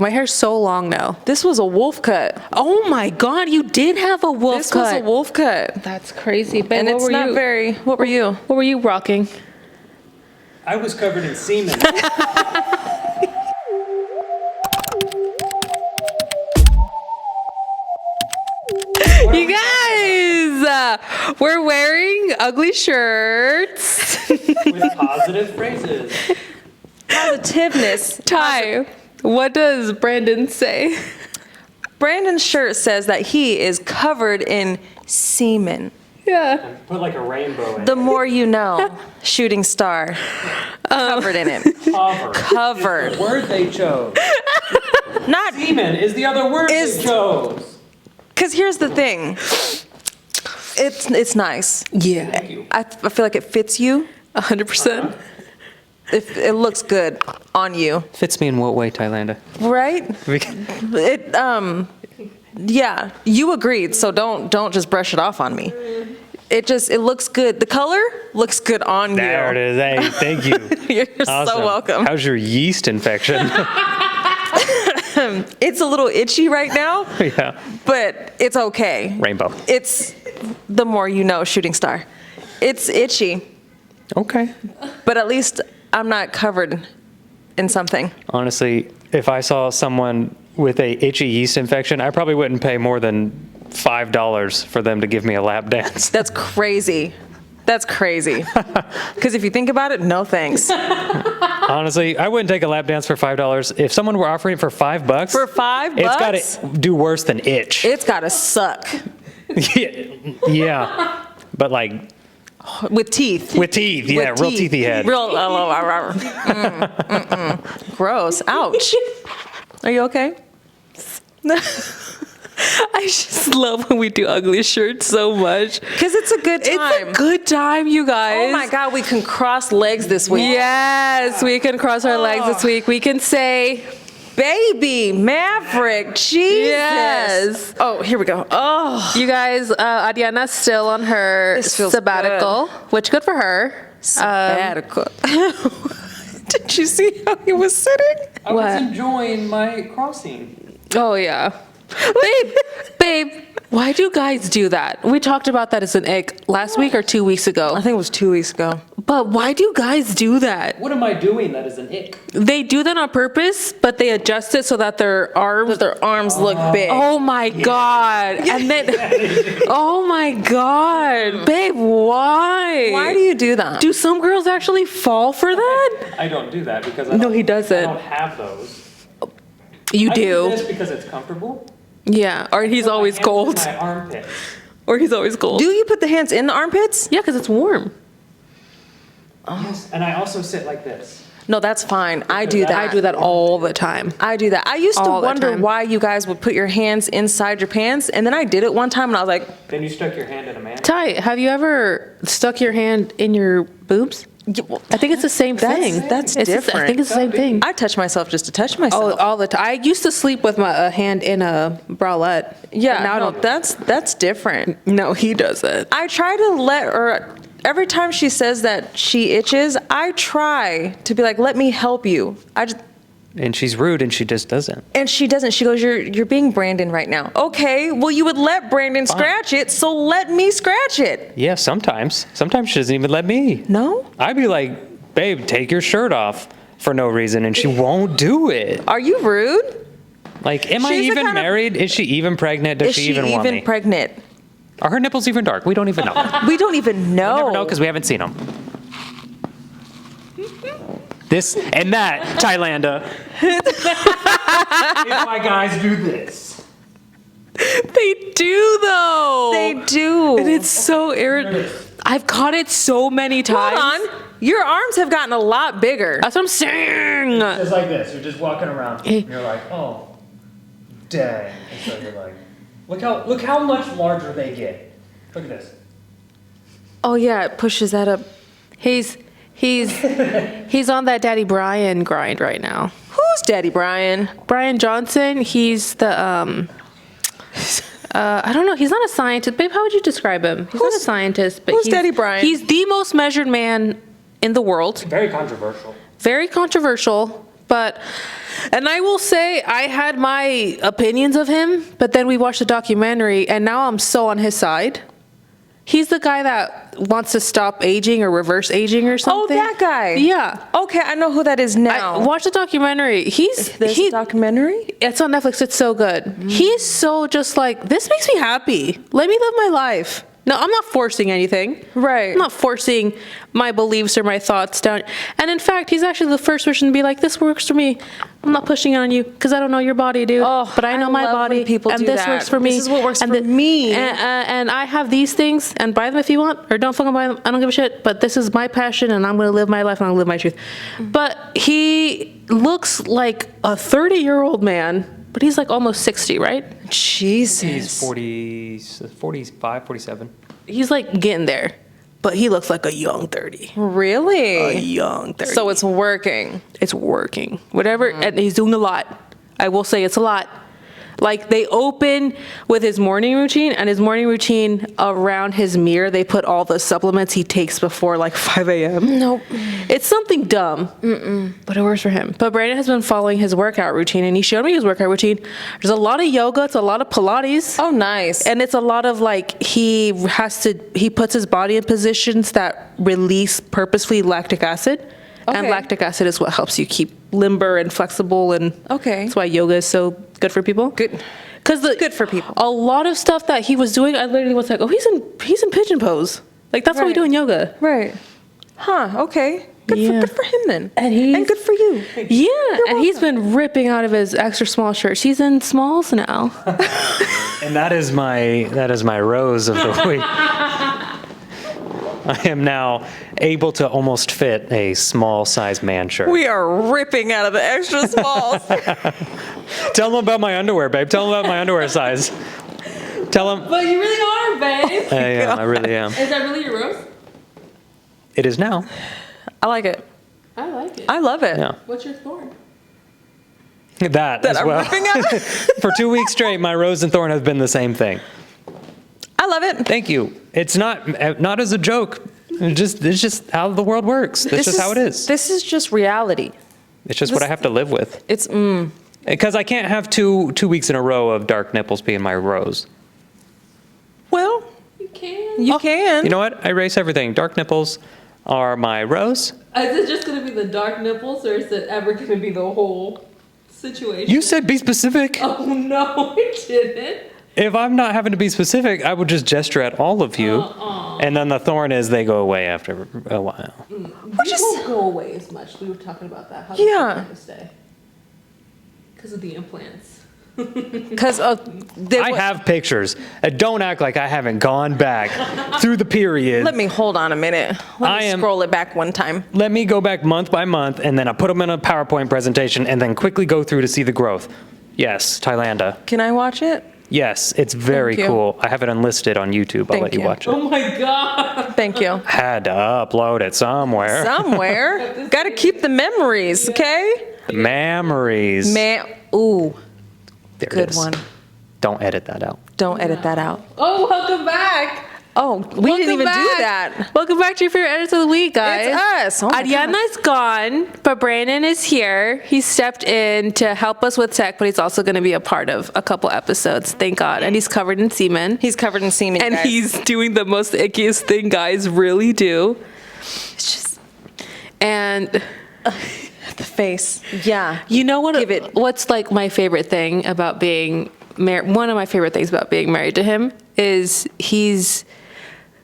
My hair's so long now. This was a wolf cut. Oh my God, you did have a wolf This cut. was a wolf cut. That's crazy. Ben, And what it's were not you? very, what were you? What were you rocking? I was covered in semen. You guys, we're wearing ugly shirts. With positive phrases. Positiveness. Ty, what does Brandon say? Brandon's shirt says that he is covered in semen. Yeah. And put like a rainbow in The it. more you know, shooting star. Covered in it. Cover. Covered. Is the word they chose. Not, Semen is the other word Is- they chose. because here's the thing. It's nice. Yeah. Thank you. I feel like it fits you. 100%. It looks good on you. Fits me in what way, Thailander? Right? Yeah, you agreed, so don't just brush it off on me. It looks good. The color looks good on There it you. is. Hey, thank you. You're Awesome. so welcome. How's your yeast infection? It's a little itchy right now, Yeah. but it's okay. Rainbow. It's the more you know, shooting star. It's itchy, Okay. but at least I'm not covered in something. Honestly, if I saw someone with a itchy yeast infection, I probably wouldn't pay more than $5 for them to give me a lap dance. That's crazy. That's crazy. Because if you think about it, no thanks. Honestly, I wouldn't take a lap dance for $5. If someone were offering it for $5, For $5, it's got to do worse than itch. it's gotta suck Yeah. But like with teeth. with teeth, yeah, With real teethy head. Real. Gross. Ouch. Are you okay? I just love when we do ugly shirts so much. Because it's a good time. It's a good time, you guys. Oh my God, we can cross legs this week. Yes, we can cross our legs this week. We can say, Baby Maverick, Jesus. Yes. Oh, here we go. Oh, you guys, Ariana's still on her This feels sabbatical, which good for her. sabbatical. Did you see how he was sitting? I What? was enjoying my crossing. Oh yeah. babe, why do guys do that? We talked about that as an ick last week or 2 weeks ago. I think it was 2 weeks ago. But why do guys do that? What am I doing that is an ick? They do that on purpose, but they adjust it so that their arms. But their arms look big. Oh my God. And then, oh my God. Babe, why? Why do you do that? Do some girls actually fall for that? I don't do that because No, he doesn't. I don't have those. You I do do. this because it's comfortable. Yeah. Or he's Put my always hands in cold. My armpit. Or he's always cold. Do you put the hands in the armpits? Yeah, because it's warm. Yes, and I also sit like this. No, that's fine. I do that. I do that all the time. I do that. I used to All the wonder time. why you guys would put your hands inside your pants, and then I did it one time, and I was like, Then you stuck your hand in a man. Ty, have you ever stuck your hand in your boobs? yeah, well, I think it's the same thing. that's It's the- different. I think it's the same thing. I touch myself just to touch Oh, myself. all the time. I used to sleep with my hand in a bralette. Yeah, But now I no, don't. that's different. No, he doesn't. I try to let her. Every time she says that she itches, I try to be like, "Let me help you." And she's rude and she just doesn't. And she doesn't. She goes, "You're being Brandon right now." Okay, well, you would let Brandon scratch it, so let me scratch it. Yeah, sometimes. Sometimes she doesn't even let me. No? I'd be like, babe, take your shirt off for no reason, and she won't do it. Are you rude? Like, am I She's the even kind of- married? Is she even pregnant? Does Is she she even want me? pregnant? Are her nipples even dark? We don't even know. We don't even know. We never know because we haven't seen them. This and that, Thailander. If my guys do this. They do though. They do. And it's so irritating. I've caught it so many times. Hold on. Your arms have gotten a lot bigger. That's what I'm saying. Just like this. You're just walking around. Hey. And you're like, oh, dang. And so you're like, look how much larger they get. Look at this. Oh yeah, it pushes that up. He's on that Daddy Brian grind right now. Who's Daddy Brian? Brian Johnson, he's the I don't know, he's not a scientist. Babe, how would you describe him? He's not a scientist, but who's he's Daddy Brian? He's the most measured man in the world. Very controversial. Very controversial, And I will say, I had my opinions of him, but then we watched the documentary, and now I'm so on his side. He's the guy that wants to stop aging or reverse aging or Oh, something. that guy. Yeah. Okay, I know who that is now. Watch the documentary. There's a documentary? It's on Netflix. It's so good. He's so just like, this makes me happy. Let me live my life. No, I'm not forcing anything. Right. I'm not forcing my beliefs or my thoughts down. And in fact, he's actually the first person to be like, this works for me. I'm not pushing it on you because I don't know your body, dude. Oh, but I know my love body. when people and do this that. works for me. This is what works and for me. And I have these things, and buy them if you want, or don't fucking buy them. I don't give a shit. But this is my passion, and I'm going to live my life, and I'm going to live my truth. But he looks like a 30-year-old man, but he's like almost 60, right? Jesus. He's 45, 47. He's like getting there, but he looks like a young 30. Really? A young 30. So it's working. It's working. Whatever, and he's doing a lot. I will say it's a lot. Like, they open with his morning routine, and his morning routine around his mirror, they put all the supplements he takes before like 5 a.m. Nope. It's something dumb, but it works for him. But Brandon has been following his workout routine, and he showed me his workout routine. There's a lot of yoga, it's a lot of Pilates. Oh, nice. And it's a lot of like, he puts his body in positions that release purposefully lactic acid. And Okay. lactic acid is what helps you keep limber and flexible, and Okay. that's why yoga is so good for people. Good. Because Good for people. A lot of stuff that he was doing, I literally was like, oh, he's in pigeon pose. Like, that's what we Right. do in yoga. Right. Huh, okay. Yeah. Good for him then. And good for you. Yeah, and he's been ripping out of his extra small shirts. He's in smalls now. And that is my rose of the week. I am now able to almost fit a small size man shirt. We are ripping out of the extra smalls. Tell them about my underwear, babe. Tell them about my underwear size. Tell them. But you really are, babe. I am. I really am. Is that really your rose? It is now. I like it. I like it. I love it. Yeah. What's your thorn? That as I'm well. ripping out. For 2 weeks straight, my rose and thorn have been the same thing. I love it. Thank you. It's not as a joke. It's just how the world works. This is how it is. This is just reality. It's just what I have to live with. It's Because I can't have two weeks in a row of dark nipples being my rose. well, You can. you can. You know what? I erase everything. Dark nipples are my rose. Is it just going to be the dark nipples, or is it ever going to be the whole situation? You said be specific. Oh, no, I didn't. If I'm not having to be specific, I would just gesture at all of you. And then the thorn is they go away after a while. We won't go away as much. We were talking about that. How Yeah. to stay? Because of the implants. Because I have pictures. Don't act like I haven't gone back through the period. Let me hold on a minute. Let me I am- scroll it back one time. Let me go back month by month, and then I put them in a PowerPoint presentation, and then quickly go through to see the growth. Yes, Thailander. Can I watch it? Yes, it's very Thank you. cool. I have it unlisted on YouTube. I'll Thank let you you. watch it. Oh, my God. Thank you. Had to upload it somewhere. Somewhere. Got to keep the memories, okay? Memories. Ooh, There it good is. one. Don't edit that out. Don't edit that out. Oh, welcome back. Oh, we didn't even do that. Welcome back to your favorite edits of the week, guys. It's us. Oh my Ariana's gone, but Brandon is here. He stepped in to help us with tech, but he's also going to be a part of a couple episodes. Thank God. And he's covered in semen. He's covered in semen, And guys. he's doing the most ickiest thing guys really do. It's just And the face. Yeah. you know what? Give it. What's like my favorite thing about being married? One of my favorite things about being married to him is he's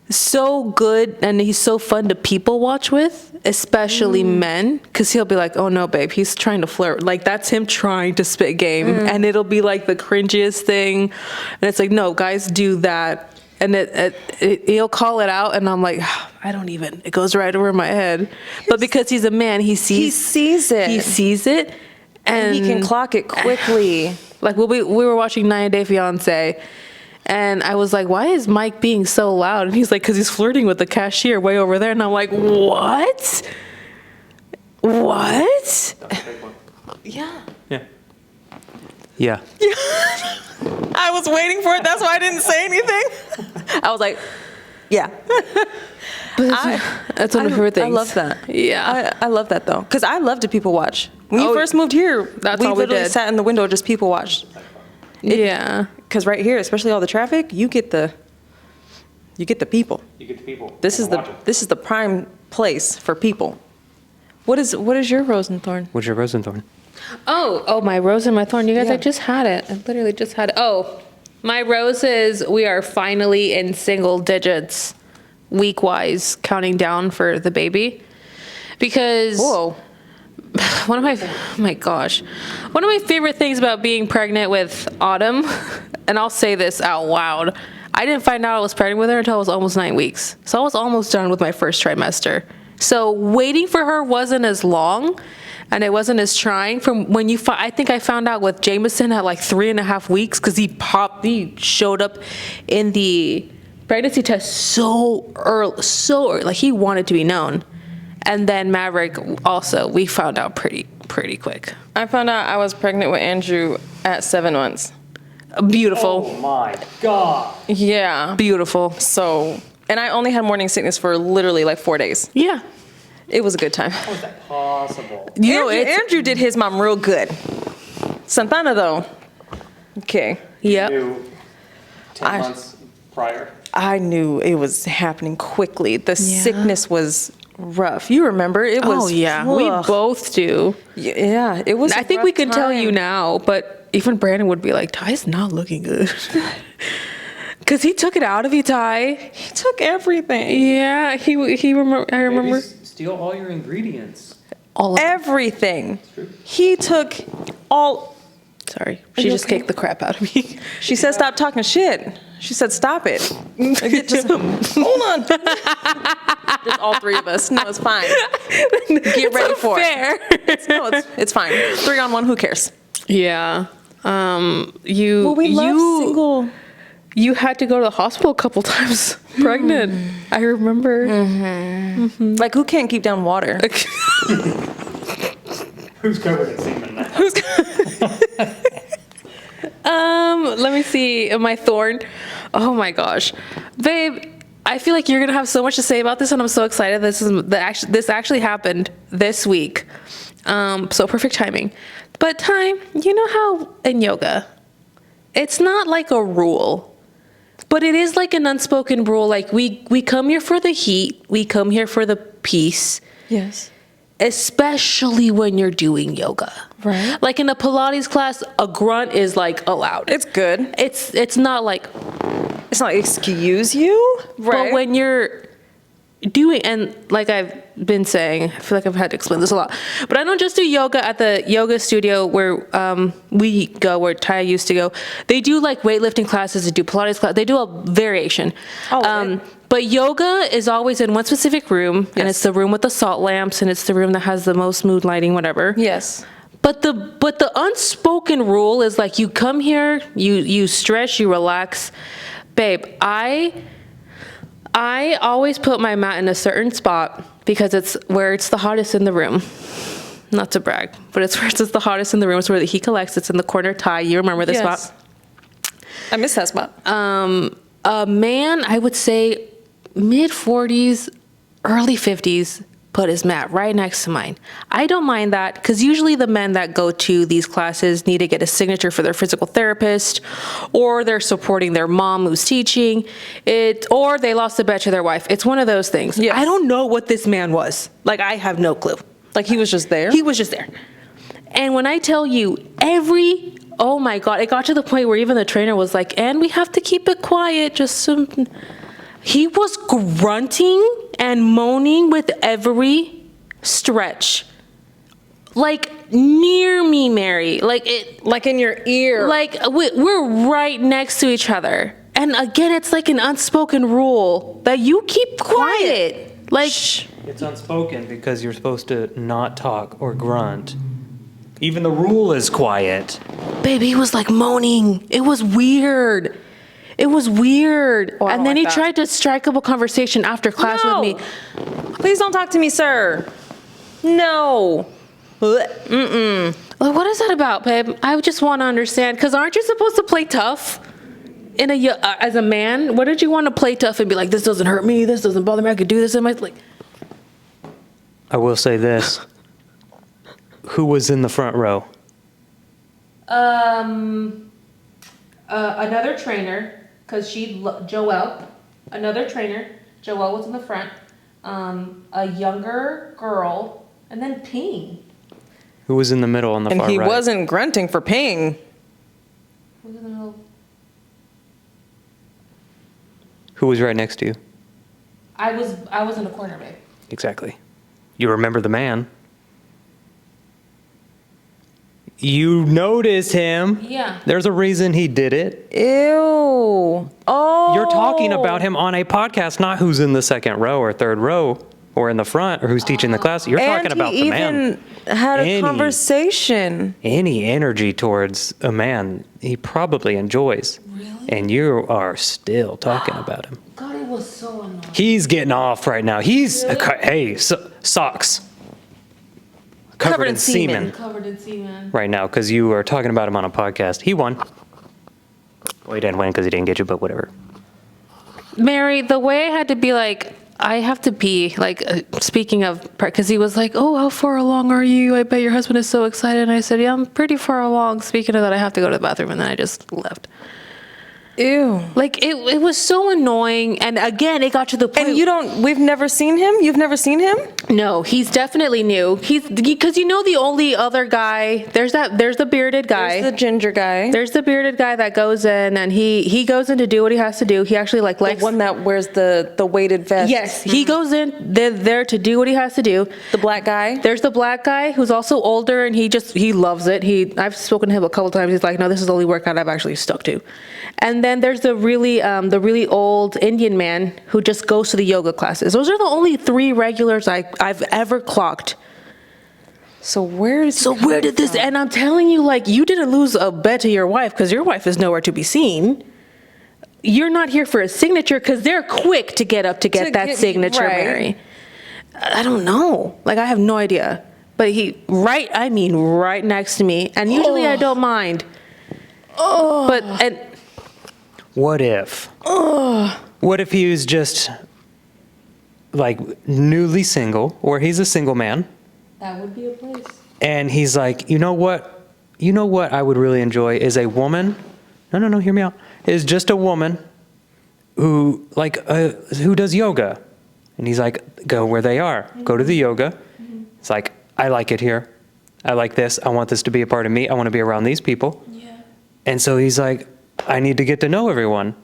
so good and he's so fun to people watch with, especially men, because he'll be like, oh no, babe, he's trying to flirt. Like, that's him trying to spit game. And it'll be like the cringiest thing. And it's like, no, guys do that. And he'll call it out, and I'm like, I don't even. It goes right over my head. But because he's a man, he sees it. He sees it, and he can clock it quickly. like we were watching 90 Day Fiance, and I was like, why is Mike being so loud? And he's like, because he's flirting with the cashier way over there. And I'm like, what? What? Yeah. Yeah. Yeah. I was waiting for it. That's why I didn't say anything. I was like, yeah. That's one of my favorite things. I love that. Yeah. I love that though, because I love to people watch. When we first moved here, that's we all we literally did. sat in the window just people watched. Yeah. Because right here, especially all the traffic, you get the people. You get the people. This is the prime place for people. What is your rose and thorn? What's your rose and thorn? Oh, my rose and my thorn. You guys, Yeah. I just had it. I literally just had it. Oh, my rose is we are finally in single digits week-wise, counting down for the baby. Because Whoa. one of my favorite things about being pregnant with Autumn, and I'll say this out loud, I didn't find out I was pregnant with her until I was almost 9 weeks. So I was almost done with my first trimester. So waiting for her wasn't as long and it wasn't as trying from when I think I found out with Jameson at like 3.5 weeks because he showed up in the pregnancy test so early, like he wanted to be known. And then Maverick also, we found out pretty quick. I found out I was pregnant with Andrew at 7 months. Beautiful. Oh my God. Yeah. Beautiful. So, and I only had morning sickness for literally like 4 days. Yeah. It was a good time. How is that possible? You know, Andrew did his mom real good. Santana though. Okay. Yep. You 10 months prior. I knew it was happening quickly. The sickness was rough. You remember it was. Oh yeah, we ugh. both do. Yeah, it was. I think we could tell you now, but even Brandon would be like, Ty's not looking good. Because he took it out of you, Ty. He took everything. Yeah, he remember. I remember. Babies steal all your ingredients. All of Everything. He took all. Sorry, she just kicked the crap out of me. She said, "Stop talking shit." She said, "Stop it." Just hold on. Just all three of us. No, it's fine. Get ready for fair. it. It's fine. 3 on 1. Who cares? Yeah. Well, we love single. You had to go to the hospital a couple times pregnant. I remember. Like, who can't keep down water? Who's covered in semen now? Let me see. My thorn. Oh my gosh, babe. I feel like you're gonna have so much to say about this, and I'm so excited. This actually happened this week. So perfect timing. But you know how in yoga, it's not like a rule. But it is like an unspoken rule. Like we come here for the heat. We come here for the peace. Yes. Especially when you're doing yoga. Right. Like in a Pilates class, a grunt is like allowed. It's good. It's not like, It's not excuse you. Right. but when you're doing, and like I've been saying, I feel like I've had to explain this a lot, but I don't just do yoga at the yoga studio where we go, where Ty used to go. They do like weightlifting classes, they do Pilates class, they do a variation. But yoga is always in one specific room, and it's the room with the salt lamps, and it's the room that has the most mood lighting, whatever. Yes. But the unspoken rule is like you come here, you stretch, you relax. Babe, I always put my mat in a certain spot because it's where it's the hottest in the room. Not to brag, but it's where it's the hottest in the room. It's where the heat collects. It's in the corner. Ty, you remember this spot? I miss that spot. A man, I would say mid-40s, early 50s, put his mat right next to mine. I don't mind that because usually the men that go to these classes need to get a signature for their physical therapist, or they're supporting their mom who's teaching it, or they lost a bet to their wife. It's one of those things. Yes. I don't know what this man was. Like, I have no clue. Like, he was just there. He was just there. And when I tell you, oh my God, it got to the point where even the trainer was like, and we have to keep it quiet, just some. He was grunting and moaning with every stretch. Like near me, Mary. Like in your ear. Like we're right next to each other. And again, it's like an unspoken rule that you keep quiet. Like, shh. It's unspoken because you're supposed to not talk or grunt. Even the rule is quiet. Baby, he was like moaning. It was weird. It was weird. Oh, and then he tried to strike up a conversation after class with me. Please don't talk to me, sir. No. Like, what is that about, babe? I just want to understand. Because aren't you supposed to play tough? as a man, what did you want to play tough and be like, this doesn't hurt me, this doesn't bother me, I could do this? And I'm like, I will say this. Who was in the front row? another trainer, because Joelle, another trainer. Joelle was in the front. A younger girl, and then Ping. Who was in the middle on the far right? And he wasn't grunting for Ping. Who was in the middle? Who was right next to you? I was in the corner, babe. Exactly. You remember the man. You notice him. Yeah. There's a reason he did it. Ew. Oh. You're talking about him on a podcast, not who's in the second row or third row or in the front or who's teaching the class. You're talking about the man. And he even had a conversation. Any energy towards a man he probably enjoys. Really? And you are still talking about him. God, it was so annoying. He's getting off right now. He's, Really? hey, socks. Covered in semen. Covered in semen. Right now, because you are talking about him on a podcast. He won. Well, he didn't win because he didn't get you, but whatever. Mary, the way I had to be like, I have to pee, like, speaking of, because he was like, oh, how far along are you? I bet your husband is so excited. And I said, yeah, I'm pretty far along. Speaking of that, I have to go to the bathroom. And then I just left. Ew. Like, it was so annoying. And again, it got to the point. And we've never seen him? You've never seen him? No, he's definitely new. Because you know the only other guy, there's the bearded guy. There's the ginger guy. There's the bearded guy that goes in and he goes in to do what he has to do. He actually the one that wears the weighted vest. Yes, he goes in there to do what he has to do. The black guy. There's the black guy who's also older and he loves it. I've spoken to him a couple times. He's like, no, this is the only workout I've actually stuck to. And then there's the really old Indian man who just goes to the yoga classes. Those are the only 3 regulars I've ever clocked. So where did this? And I'm telling you, like, you didn't lose a bet to your wife because your wife is nowhere to be seen. You're not here for a signature because they're quick to get up to get that signature, right. Mary. I don't know. Like, I have no idea. But right next to me. And usually I don't mind. But What if? What if he was just like newly single, or he's a single man, that would be a place. and he's like, you know what I would really enjoy is a woman. No, hear me out. Is just a woman who who does yoga, and he's like, go where they are, go to the yoga. It's like, I like it here. I like this. I want this to be a part of me. I want to be around these people. Yeah. And so he's like, I need to get to know everyone.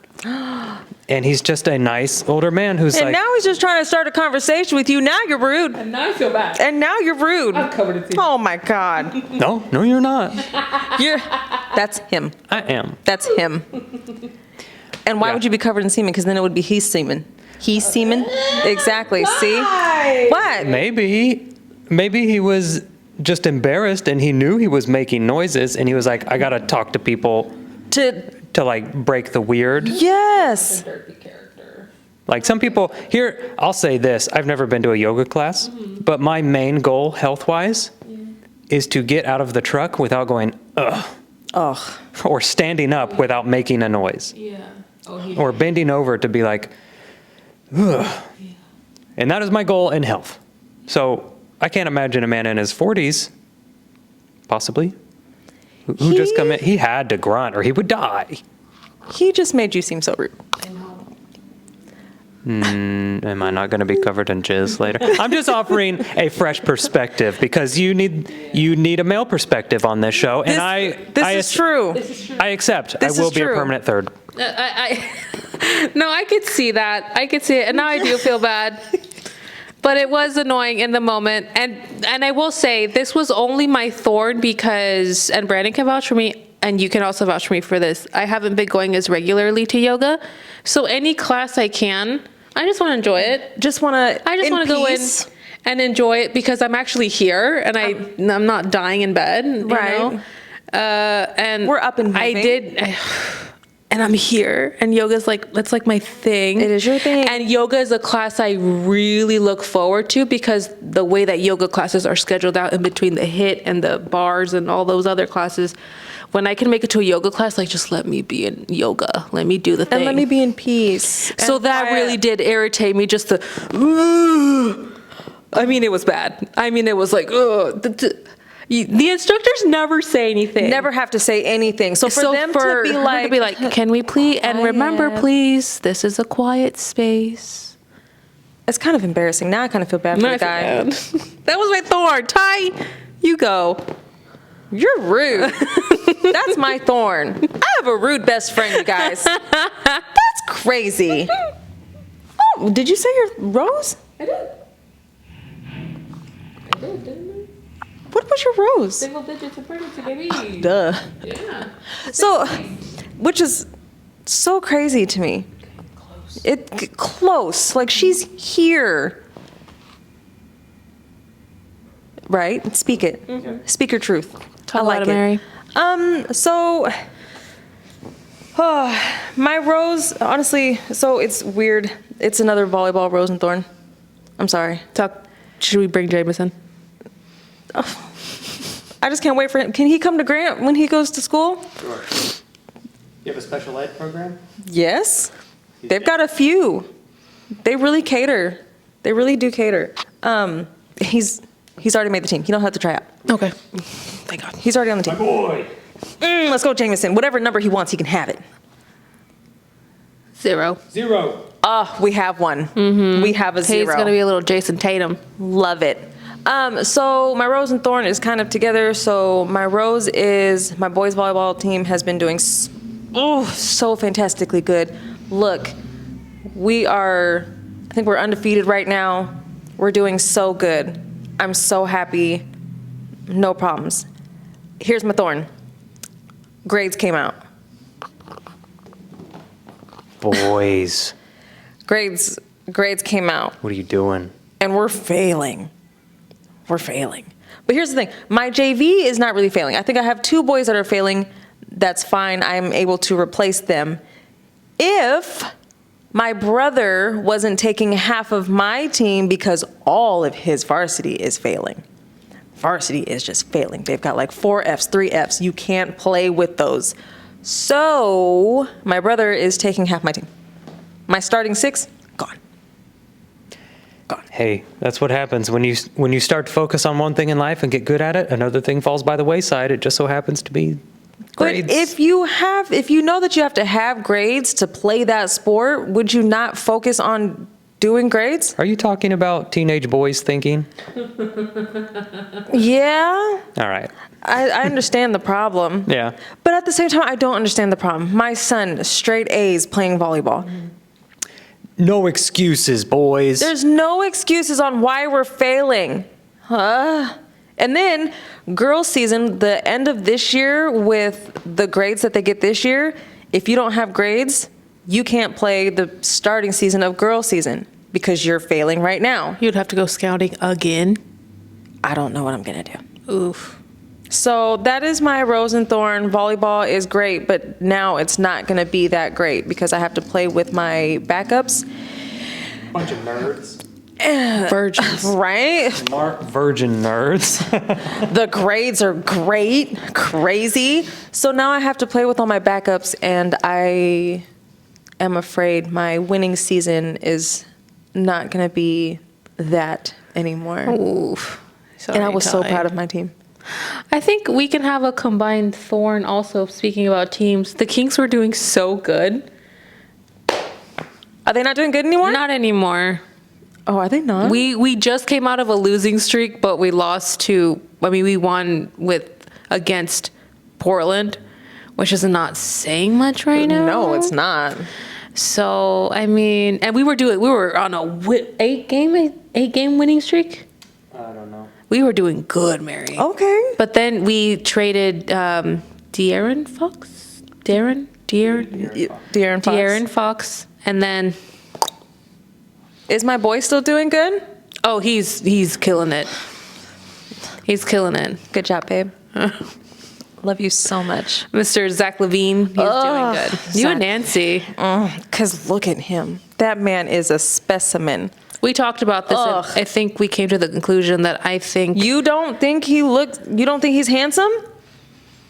And he's just a nice older man who's And like, now he's just trying to start a conversation with you. Now you're rude. And now I feel bad. And now you're rude. I'm covered in semen. Oh my God. no, you're not. That's him. I am. That's him. And why Yeah. would you be covered in semen? Because then it would be he's semen. He's semen? Exactly. See? What? Maybe he was just embarrassed and he knew he was making noises and he was like, I got to talk to people to like break the weird. Yes. Derpy character. Like some people here, I'll say this, I've never been to a yoga class, but my main goal health-wise is to get out of the truck without going, ugh, Ugh. or standing up without making a noise, Yeah. or bending over to be like, ugh. And that is my goal in health. So I can't imagine a man in his 40s, possibly, who just come in, he had to grunt or he would die. He just made you seem so rude. I know. Am I not going to be covered in jizz later? I'm just offering a fresh perspective because you need a male perspective on this show, and This is true. This is true. I accept. This I will is be a true. permanent third. No, I could see that. I could see it, and now I do feel bad. But it was annoying in the moment, and I will say this was only my thorn because, and Brandon can vouch for me, and you can also vouch for me for this. I haven't been going as regularly to yoga, so any class I can, I just want to enjoy it. I just want to go in and enjoy it because I'm actually here and I'm not dying in bed. You know? And We're up and moving. And I'm here, and yoga's that's like my thing. It is your thing. And yoga is a class I really look forward to because the way that yoga classes are scheduled out in between the HIIT and the bars and all those other classes, When I can make it to a yoga class, like, just let me be in yoga. Let me do the thing. And let me be in peace. So and that quiet. really did irritate me, just the, I mean, it was bad. I mean, it was like, ugh. The instructors never say anything. Never have to say anything. So for them to be like, can we please, and remember, quiet. please, this is a quiet space. it's kind of embarrassing. Now I kind of feel bad for the guy. That was my thorn. Ty, you go. You're rude. That's my thorn. I have a rude best friend, you guys. That's crazy. Oh, did you say your rose? I did. Didn't I? What was your rose? Single digits of pregnancy, baby. Duh. Yeah. So, which is so crazy to me. Close. Like she's here. Right? Speak it. Mm-hmm. Speak your truth. Talk I like about it. Mary. So my rose, honestly, so it's weird. It's another volleyball rose and thorn. I'm sorry. Should we bring Jameson? I just can't wait for him. Can he come to Grant when he goes to school? Sure. You have a special ed program? Yes. They've got a few. They really cater. They really do cater. He's already made the team. He don't have to try out. Okay. Thank God. He's already on the team. My boy. Let's go, Jameson. Whatever number he wants, he can have it. 0. 0. We have one. Mm-hmm. We have a 0. He's gonna be a little Jason Tatum. Love it. So my rose and thorn is kind of together. So my rose is my boys volleyball team has been doing so fantastically good. Look, I think we're undefeated right now. We're doing so good. I'm so happy. No problems. Here's my thorn. Grades came out. Boys. Grades came out. What are you doing? And we're failing. We're failing. But here's the thing. My JV is not really failing. I think I have 2 boys that are failing. That's fine. I'm able to replace them. If my brother wasn't taking half of my team because all of his varsity is failing. Varsity is just failing. They've got like 4 Fs, 3 Fs. You can't play with those. So my brother is taking half my team. My starting 6, gone. Hey, that's what happens when you start to focus on one thing in life and get good at it. Another thing falls by the wayside. It just so happens to be grades. But if you know that you have to have grades to play that sport, would you not focus on doing grades? Are you talking about teenage boys thinking? Yeah. All right. I understand the problem. Yeah. But at the same time, I don't understand the problem. My son, straight A's playing volleyball. No excuses, boys. There's no excuses on why we're failing. And then girls season, the end of this year with the grades that they get this year, if you don't have grades, you can't play the starting season of girls season because you're failing right now. You'd have to go scouting again. I don't know what I'm going to do. Oof. So that is my rose and thorn. Volleyball is great, but now it's not going to be that great because I have to play with my backups. Bunch of nerds. Virgins. Right? Smart virgin nerds. The grades are great, crazy. So now I have to play with all my backups, and I am afraid my winning season is not going to be that anymore. Oof. Sorry, And I was so Ty. proud of my team. I think we can have a combined thorn also, speaking about teams. The Kings were doing so good. Are they not doing good anymore? Not anymore. Oh, are they not? We just came out of a losing streak, but we we won against Portland, which is not saying much right now. No, it's not. So, I mean, and we were on a 8-game winning streak. I don't know. We were doing good, Mary. Okay. But then we traded De'Aaron Fox? De'Aaron Fox. And then, Is my boy still doing good? oh, he's killing it. He's killing it. Good job, babe. Love you so much. Mr. Zach Levine, he's doing good. You Zach. and Nancy. Because look at him. That man is a specimen. We talked about this. And I think we came to the conclusion that I think You don't think he's handsome?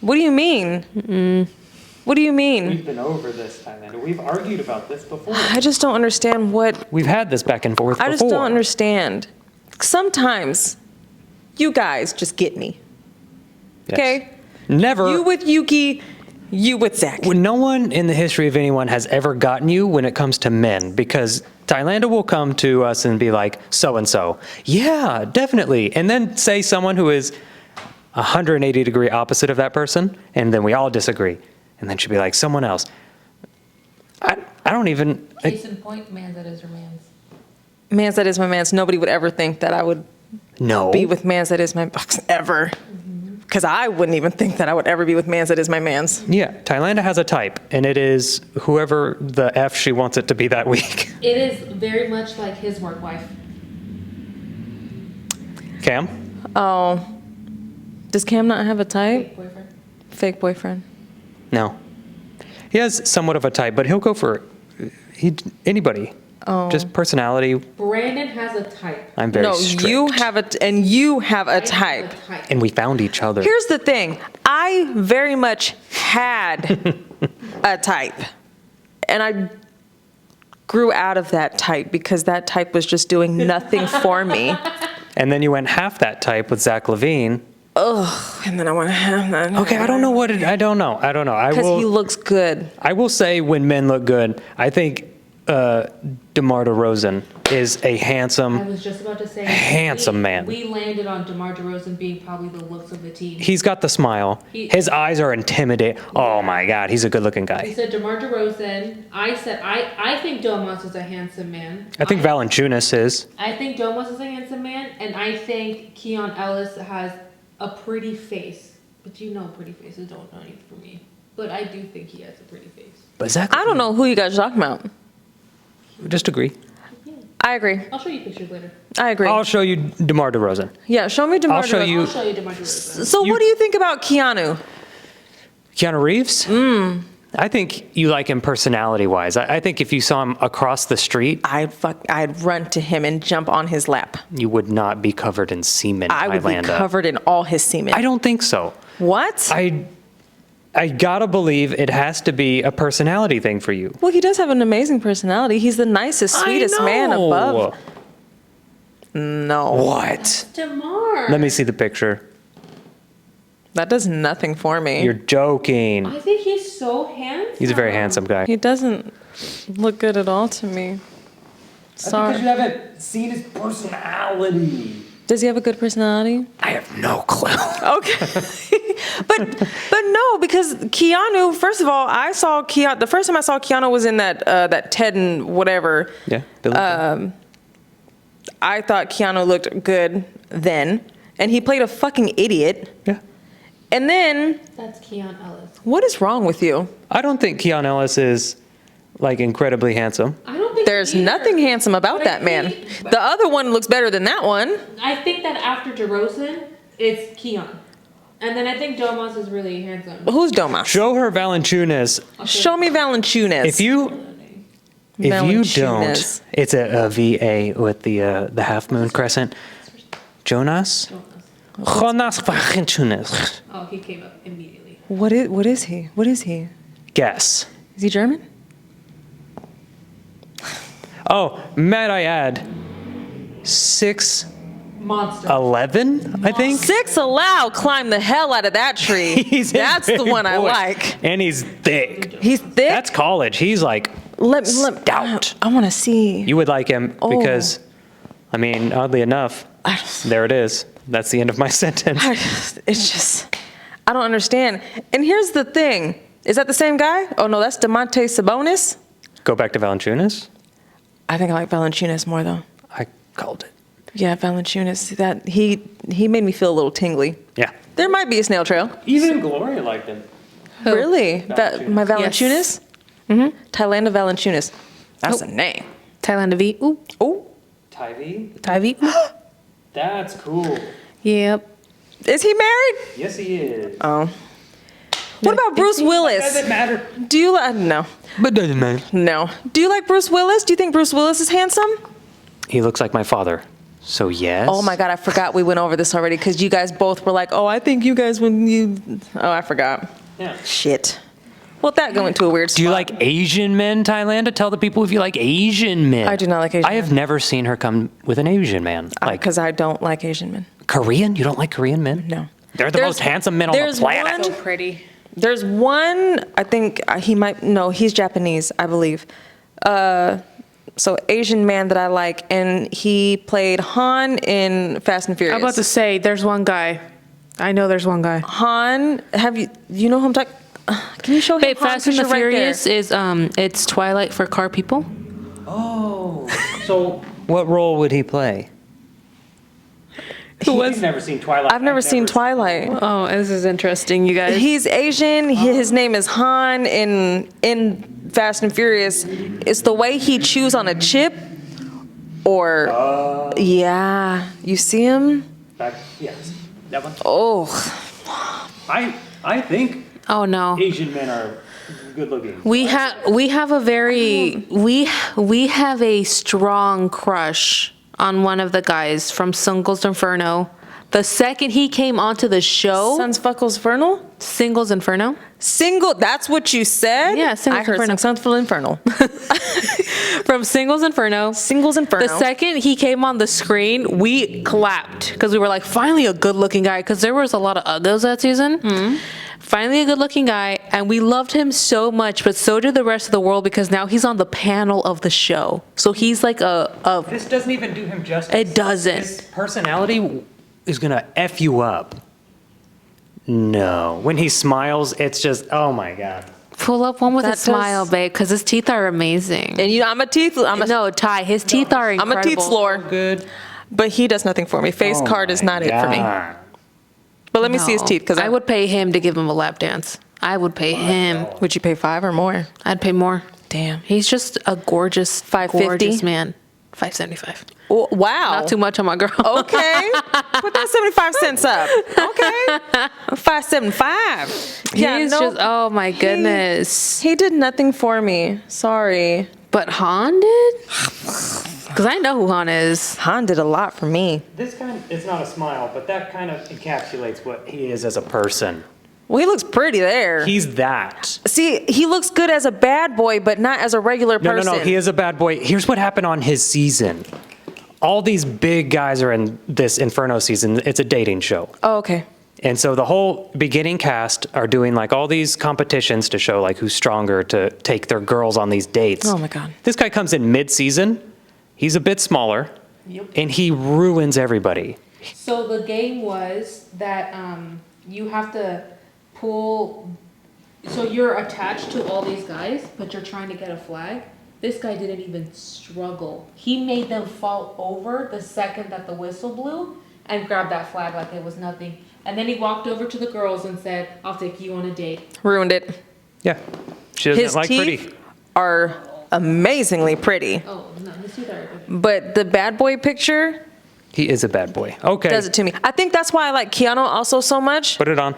What do you mean? What do you mean? We've been over this, Thailander. We've argued about this before. I just don't understand what. We've had this back and forth I before. just don't understand. Sometimes you guys just get me. Yes. Okay? Never. You with Yuki, you with Zach. When no one in the history of anyone has ever gotten you when it comes to men, because Thailander will come to us and be like, so-and-so. Yeah, definitely. And then say someone who is 180-degree opposite of that person, and then we all disagree. And then she'll be like, someone else. I don't even... Case in point, man's that is her man's. Man's that is my man's. Nobody would ever think that I would No. be with man's that is my ever. Because I wouldn't even think that I would ever be with man's that is my man's. Yeah, Thailander has a type, and it is whoever the F she wants it to be that week. It is very much like his work wife. Cam? Oh. Does Cam not have a type? Fake boyfriend. Fake boyfriend. No. He has somewhat of a type, but he'll go for anybody. Oh. Just personality. Brandon has a type. I'm very No, strict. you have a type. And we found each other. Here's the thing. I very much had a type. And I grew out of that type because that type was just doing nothing for me. And then you went half that type with Zach Levine. And then I want to have that. Okay, I don't know what it, I don't know. Because he looks good. I will say when men look good, I think DeMar DeRozan is a I handsome, was just about to say. handsome man. We landed on DeMar DeRozan being probably the looks of the team. He's got the smile. His eyes are intimidating. Oh my God, he's a good looking We guy. said DeMar DeRozan. I said I think Domas is a handsome man. I think Valanciunas is. I think Domas is a handsome man, and I think Keon Ellis has a pretty face. But you know, pretty faces don't do anything for me. But I do think he has a pretty face. But Zach, I don't know who you guys are talking about. just agree. I agree. I'll show you pictures later. I agree. I'll show you DeMar DeRozan. Yeah, show me DeMar I'll show DeRozan. you- I'll show you DeMar DeRozan. So what do you think about Keanu? Keanu Reeves? I think you like him personality-wise. I think if you saw him across the street, I'd run to him and jump on his lap. you would not be covered in semen, I would be Highlander. covered in all his semen. I don't think so. What? I gotta believe it has to be a personality thing for you. Well, he does have an amazing personality. He's the nicest, sweetest man above. No. What? DeMar. Let me see the picture. That does nothing for me. You're joking. I think he's so handsome. He's a very handsome guy. He doesn't look good at all to me. Sorry. haven't seen his personality. Does he have a good personality? I have no clue. Okay. but no, because Keanu, first of all, I saw Keanu, the first time I saw Keanu was in that Ted and whatever. Yeah. Billy Joel. I thought Keanu looked good then, and he played a fucking idiot. Yeah. And then, That's Keon Ellis. what is wrong with you? I don't think Keanu Ellis is like incredibly handsome. I don't think There's either. nothing handsome about But I that man. think- The other one looks better than that one. I think that after DeRozan, it's Keon. And then I think Domas is really handsome. Who's Domas? Show her Valanciunas. Show me Valanciunas. If you don't, Valanciunas. it's a VA with the half moon crescent. Jonas Valanciunas. Oh, he came up immediately. What is he? What is he? Guess. Is he German? Oh, might I add, 6'11", Monster. I think. 6'11", climb the hell out of that tree. He's a That's the big one I boy. like. And he's thick. He's thick. That's college. He's like stout. I want to see. You would like him Oh. because, I mean, oddly enough, there it is. That's the end of my sentence. It's just, I don't understand. And here's the thing. Is that the same guy? Oh, no, that's Domantas Sabonis. Go back to Valanciunas. I think I like Valanciunas more, though. I called it. Yeah, Valanciunas. That he made me feel a little tingly. Yeah. There might be a snail trail. Even Gloria liked him. Really? Valanciunas. My Valanciunas? Mm-hmm. Thailander Valanciunas. That's a name. Thailand V. Ooh. Oh. Tyvee? Tyvee. That's cool. Yep. Is he married? Yes, he is. Oh. What about Bruce Willis? matter. Do you like, no. But doesn't matter. No. Do you like Bruce Willis? Do you think Bruce Willis is handsome? He looks like my father. So yes. Oh my God, I forgot we went over this already because you guys both were like, oh, I think you guys when you. Oh, I forgot. Yeah. Shit. Well, that went into a weird spot. Do you like Asian men, Thailand? Tell the people if you like Asian men. I do not like Asian I have men. never seen her come with an Asian man. Like Because I don't like Asian men. Korean? You don't like Korean men? No. They're the most handsome men on the there's planet. one- So pretty. There's one, I think he might, no, he's Japanese, I believe. So Asian man that I like, and he played Han in Fast and Furious. I'm about to say, there's one guy. I know there's one guy. Han, you know who I'm talking? Can you show him? Babe, Han Fast and the picture right there? Furious is it's Twilight for car people. Oh. So what role would he play? He's never seen Twilight. I've never seen Twilight. Oh, this is interesting, you guys. He's Asian. His name is Han in Fast and Furious. It's the way he chews on a chip, or yeah, you see him. Yes. That one. Oh, I think Oh no. Asian men are good looking. We have a very we have a strong crush on one of the guys from Singles Inferno. The second he came onto the show, Sons Fuckles Vernal. Singles Inferno. Single. That's what you said. Yeah, Singles I heard Inferno. Sons Infernal. From Singles Inferno. Singles Inferno. The second he came on the screen, we clapped because we were like, finally a good looking guy, because there was a lot of uggos that season. Finally a good looking guy, and we loved him so much, but so did the rest of the world because now he's on the panel of the show. So he's like a This doesn't even do him justice. It doesn't. His personality is gonna F you up. No. When he smiles, it's just, oh my God. pull up one with That a smile, does- babe, because his teeth are amazing. And I'm a teeth. No, Ty, his teeth are I'm incredible. a teeth slower. Good. But he does nothing for me. Face Oh card is my not it for me. God. But let me see his No. teeth because I would pay him to give him a lap dance. I would pay him. Would you pay 5 or more? I'd pay more. Damn. He's just a gorgeous, $5.50? gorgeous man. $5.75. Oh, wow. Not too much on my girl. Okay. Put that 75 cents up. Okay. 5.75. Yeah, He's no, just, oh my goodness. he did nothing for me. Sorry. But Han did? Because I know who Han is. Han did a lot for me. This kind it's not a smile, but that kind of encapsulates what he is as a person. Well, he looks pretty there. He's that. See, he looks good as a bad boy, but not as a regular No, person. no, no. He is a bad boy. Here's what happened on his season. All these big guys are in this Inferno season. It's a dating show. Oh, okay. And so the whole beginning cast are doing like all these competitions to show like who's stronger to take their girls on these dates. Oh my God. This guy comes in mid-season. He's a bit smaller. Yep. And he ruins everybody. So the game was that you have to pull. So you're attached to all these guys, but you're trying to get a flag. This guy didn't even struggle. He made them fall over the second that the whistle blew and grabbed that flag like it was nothing. And then he walked over to the girls and said, I'll take you on a date. Ruined it. Yeah. She doesn't His like teeth pretty. are amazingly pretty. Oh, no, his teeth are good. But the bad boy picture He is a bad boy. Okay. does it to me. I think that's why I like Keanu also so much. Put it on.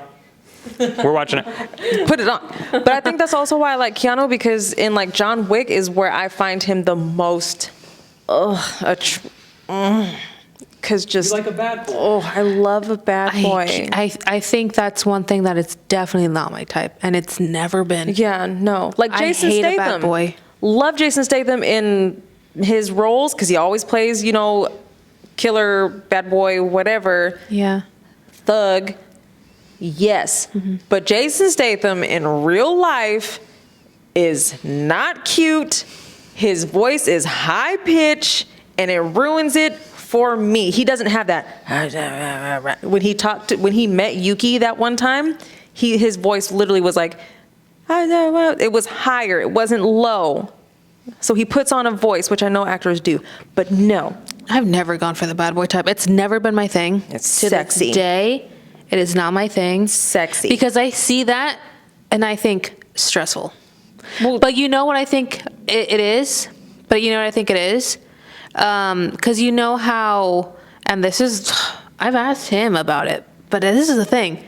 We're watching it. Put it on. But I think that's also why I like Keanu, because in like John Wick is where I find him the most, because just, a bad boy. oh, I love a bad boy. I think that's one thing that it's definitely not my type, and it's never been. Yeah, no. Like I Jason hate a Statham. bad boy. Love Jason Statham in his roles because he always plays, you know, killer, bad boy, whatever, Yeah. thug. Yes. But Jason Statham in real life is not cute. His voice is high pitch and it ruins it for me. He doesn't have that. When he met Yuki that one time, his voice literally was like, it was higher. It wasn't low. So he puts on a voice, which I know actors do, but no. I've never gone for the bad boy type. It's never been my thing. It's to sexy. this day, it is not my thing. Sexy. Because I see that and I think stressful. Well- but you know what I think it is? But you know what I think it is? Because you know how, and this is, I've asked him about it, but this is the thing.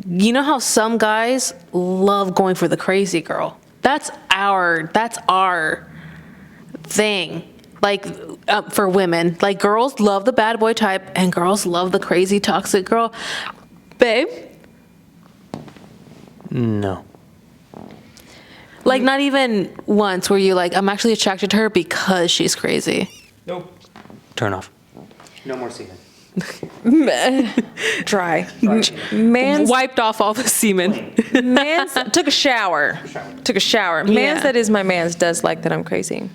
You know how some guys love going for the crazy girl? That's our thing. Like for women, like girls love the bad boy type and girls love the crazy toxic girl. Babe, No. like not even once were you like, I'm actually attracted to her because she's crazy. Nope. Turn off. No more semen. Dry. Man's Wiped off all the semen. man's took a shower. Took a shower. Man's Yeah. that is my man's does like that I'm crazy.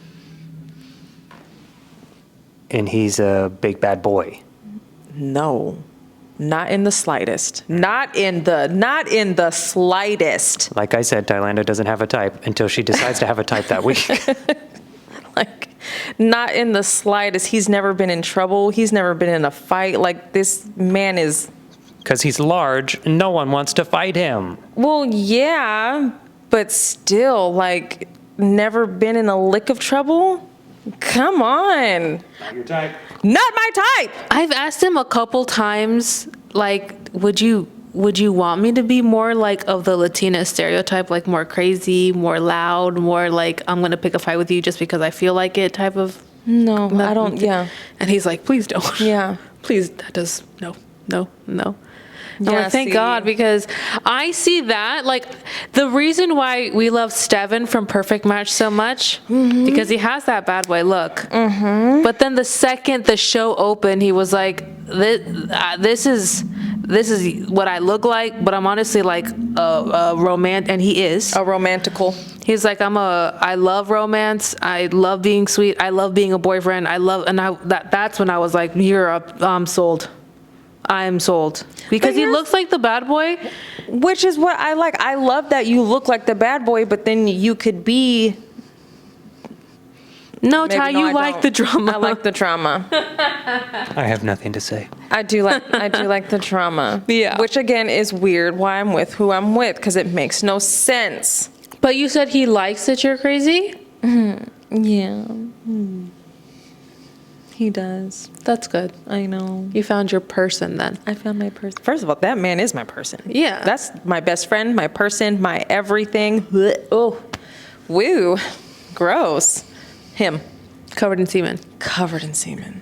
And he's a big bad boy. No. Not in the slightest. Not in the slightest. Like I said, Thailander doesn't have a type until she decides to have a type that week. Like, not in the slightest. He's never been in trouble. He's never been in a fight. Like, this man is, Because he's large and no one wants to fight him. well, yeah, but still, like, never been in a lick of trouble? Come on. Not your type. Not my type. I've asked him a couple times, like, would you want me to be more like of the Latina stereotype, like more crazy, more loud, more like I'm gonna pick a fight with you just because I feel like it type of? No, I don't, yeah. And he's like, please don't. Yeah. Please, that does, no. I'm Yeah, like, thank see. God, because I see that, like, the reason why we love Steven from Perfect Match so much, because he has that bad boy look. But then the second the show opened, he was like, this is what I look like, but I'm honestly like a romantic, and he is. A romantical. He's like, I love romance. I love being sweet. I love being a boyfriend. That's when I was like, I'm sold. I'm sold. Because he looks like the bad boy. Which is what I like. I love that you look like the bad boy, but then you could be. No, Maybe Ty, no, you I like don't. the drama. I like the drama. I have nothing to say. I do like the drama. Yeah. Which again is weird why I'm with who I'm with, because it makes no sense. But you said he likes that you're crazy? Yeah. He does. That's good. I know. You found your person then. I found my person. First of all, that man is my person. Yeah. That's my best friend, my person, my everything. Oh, woo. Gross. Him. Covered in semen. Covered in semen.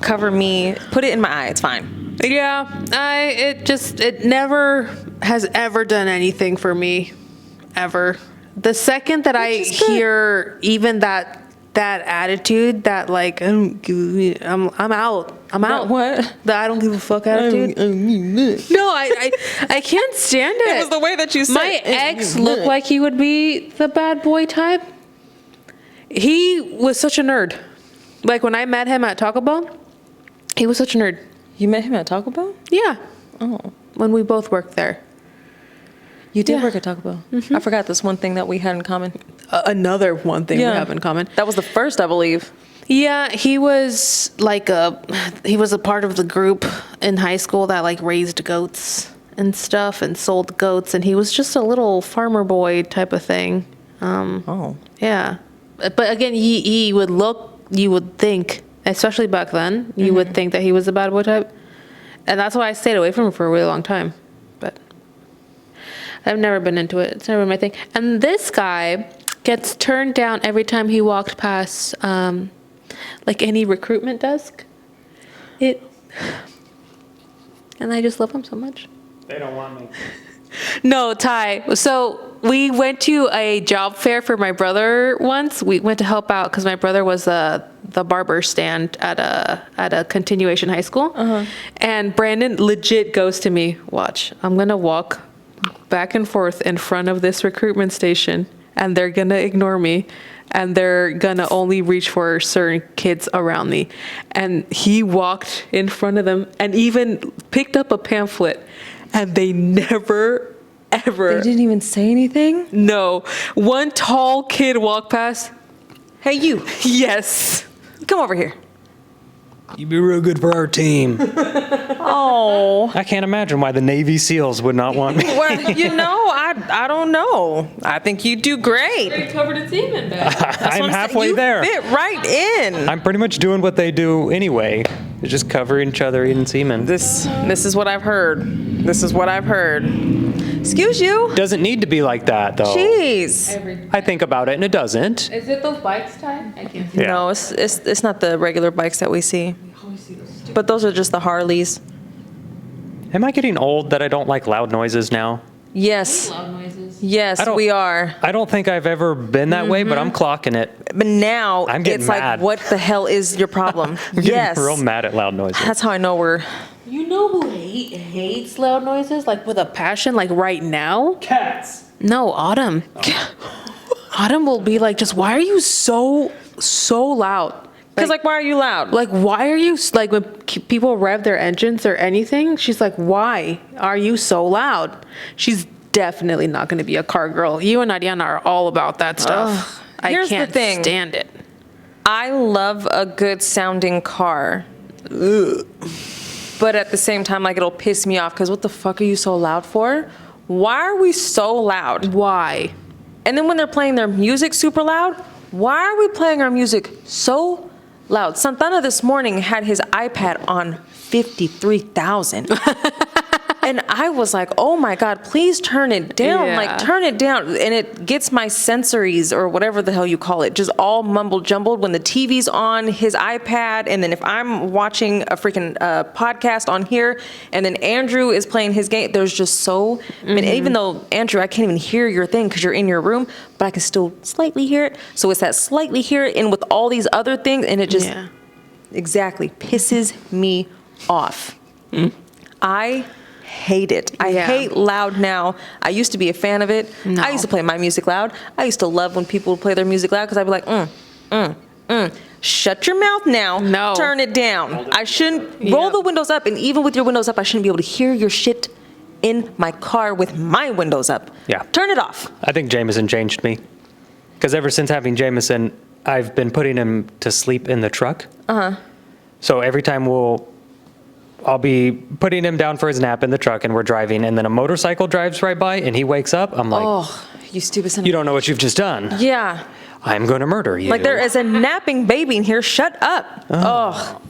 Cover me. Put it in my eye. It's fine. Yeah, it never has ever done anything for me, ever. The second that I is good. hear even that attitude, that like I'm out. What? The I don't give a fuck attitude. No, I can't stand it. It was the way that you said My ex looked like he would be the bad boy type. He was such a nerd. Like when I met him at Taco Bell, he was such a nerd. You met him at Taco Bell? Yeah. Oh. When we both worked there. You did Yeah. work at Taco Bell. I forgot this one thing that we had in common. Another one thing we have in common. That was the first, I believe. Yeah, he was like he was a part of the group in high school that like raised goats and stuff and sold goats, and he was just a little farmer boy type of thing. Oh. Yeah. But again, he would look, you would think, especially back then, you would think that he was a bad boy type. And that's why I stayed away from him for a really long time. But I've never been into it. It's never been my thing. And this guy gets turned down every time he walked past, like any recruitment desk. And I just love him so much. They don't want me. No, Ty. So we went to a job fair for my brother once. We went to help out because my brother was the barber stand at a continuation high school. And Brandon legit goes to me, watch, I'm going to walk back and forth in front of this recruitment station and they're going to ignore me. And they're going to only reach for certain kids around me. And he walked in front of them and even picked up a pamphlet. And they never, ever. They didn't even say anything? No. One tall kid walked past. Hey, you. Yes. Come over here. You'd be real good for our team. Oh. I can't imagine why the Navy SEALs would not want me. Well, I don't know. I think you do great. Covered in semen, man. I'm halfway you there. fit right in. I'm pretty much doing what they do anyway. They're just covering each other eating semen. This is what I've heard. This is what I've heard. Excuse you. Doesn't need to be like that, though. Jeez. I think about it, and it doesn't. Is it those bikes, Ty? I can't see. Yeah. No, it's not the regular bikes that we see. But those are just the Harleys. Am I getting old that I don't like loud noises now? Yes. Loud noises. Yes, I don't- we are. I don't think I've ever been that way, but I'm clocking it. But now I'm getting it's mad. like, what the hell is your problem? I'm getting Yes. real mad at loud noises. That's how I know we're. You know who hates loud noises like with a passion, like right now? Cats. No, Autumn. Autumn will be like, just why are you so loud? Because, like, why are you loud? Like, why are you, like, when people rev their engines or anything, she's like, why are you so loud? She's definitely not going to be a car girl. You and Ariana are all about that stuff. I Here's the can't thing. stand it. I love a good sounding car. Ugh. But at the same time, like, it'll piss me off because what the fuck are you so loud for? Why are we so loud? Why? And then when they're playing their music super loud, why are we playing our music so loud? Santana this morning had his iPad on 53,000. And I was like, oh my God, please turn it down. Yeah. Like, turn it down. And it gets my sensories, or whatever the hell you call it, just all mumble jumbled when the TV's on his iPad. And then if I'm watching a freaking podcast on here, and then Andrew is playing his game, there's just so, I mean, even though, Andrew, I can't even hear your thing because you're in your room, but I can still slightly hear it. So it's that slightly hear it in with all these other things, and it just Yeah. exactly pisses me off. I hate it. I Yeah. hate loud now. I used to be a fan of it. No. I used to play my music loud. I used to love when people would play their music loud because I'd be like, shut your mouth now. No. Turn it down. I shouldn't roll Yep. the windows up, and even with your windows up, I shouldn't be able to hear your shit in my car with my windows up. Yeah. Turn it off. I think Jameson changed me. Because ever since having Jameson, I've been putting him to sleep in the truck. So every time I'll be putting him down for his nap in the truck, and we're driving, and then a motorcycle drives right by and he wakes up. I'm like, Oh, you stupid son of you don't know what you've just done. Yeah. I'm going to murder you. Like, there is a napping baby in here. Shut up. Oh.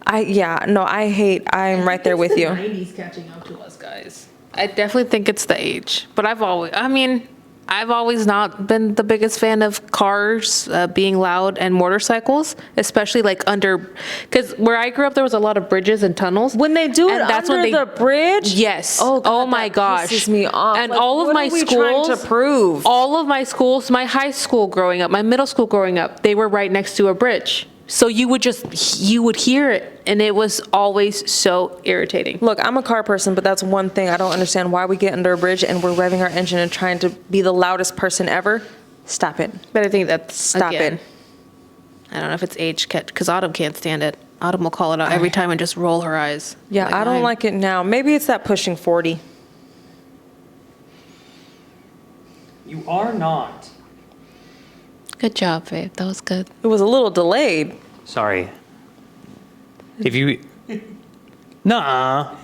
I'm right there with you. 90s catching up to us, guys. I definitely think it's the age. But I've always not been the biggest fan of cars being loud and motorcycles, especially like because where I grew up, there was a lot of bridges and tunnels. When they do it And that's under when they- the bridge? Yes. Oh, God, my that gosh. pisses me off. And Like, all of what my are we schools, trying to prove? all of my schools, my high school growing up, my middle school growing up, they were right next to a bridge. So you would hear it, and it was always so irritating. Look, I'm a car person, but that's one thing I don't understand, why we get under a bridge and we're revving our engine and trying to be the loudest person ever. Stop it. But I think that's Stop again, it. I don't know if it's age because Autumn can't stand it. Autumn will call it out every time and just roll her eyes. Yeah, I don't "Why?" like it now. Maybe it's that pushing 40. You are not. Good job, babe. That was good. It was a little delayed. Sorry. If you... Nuh-uh.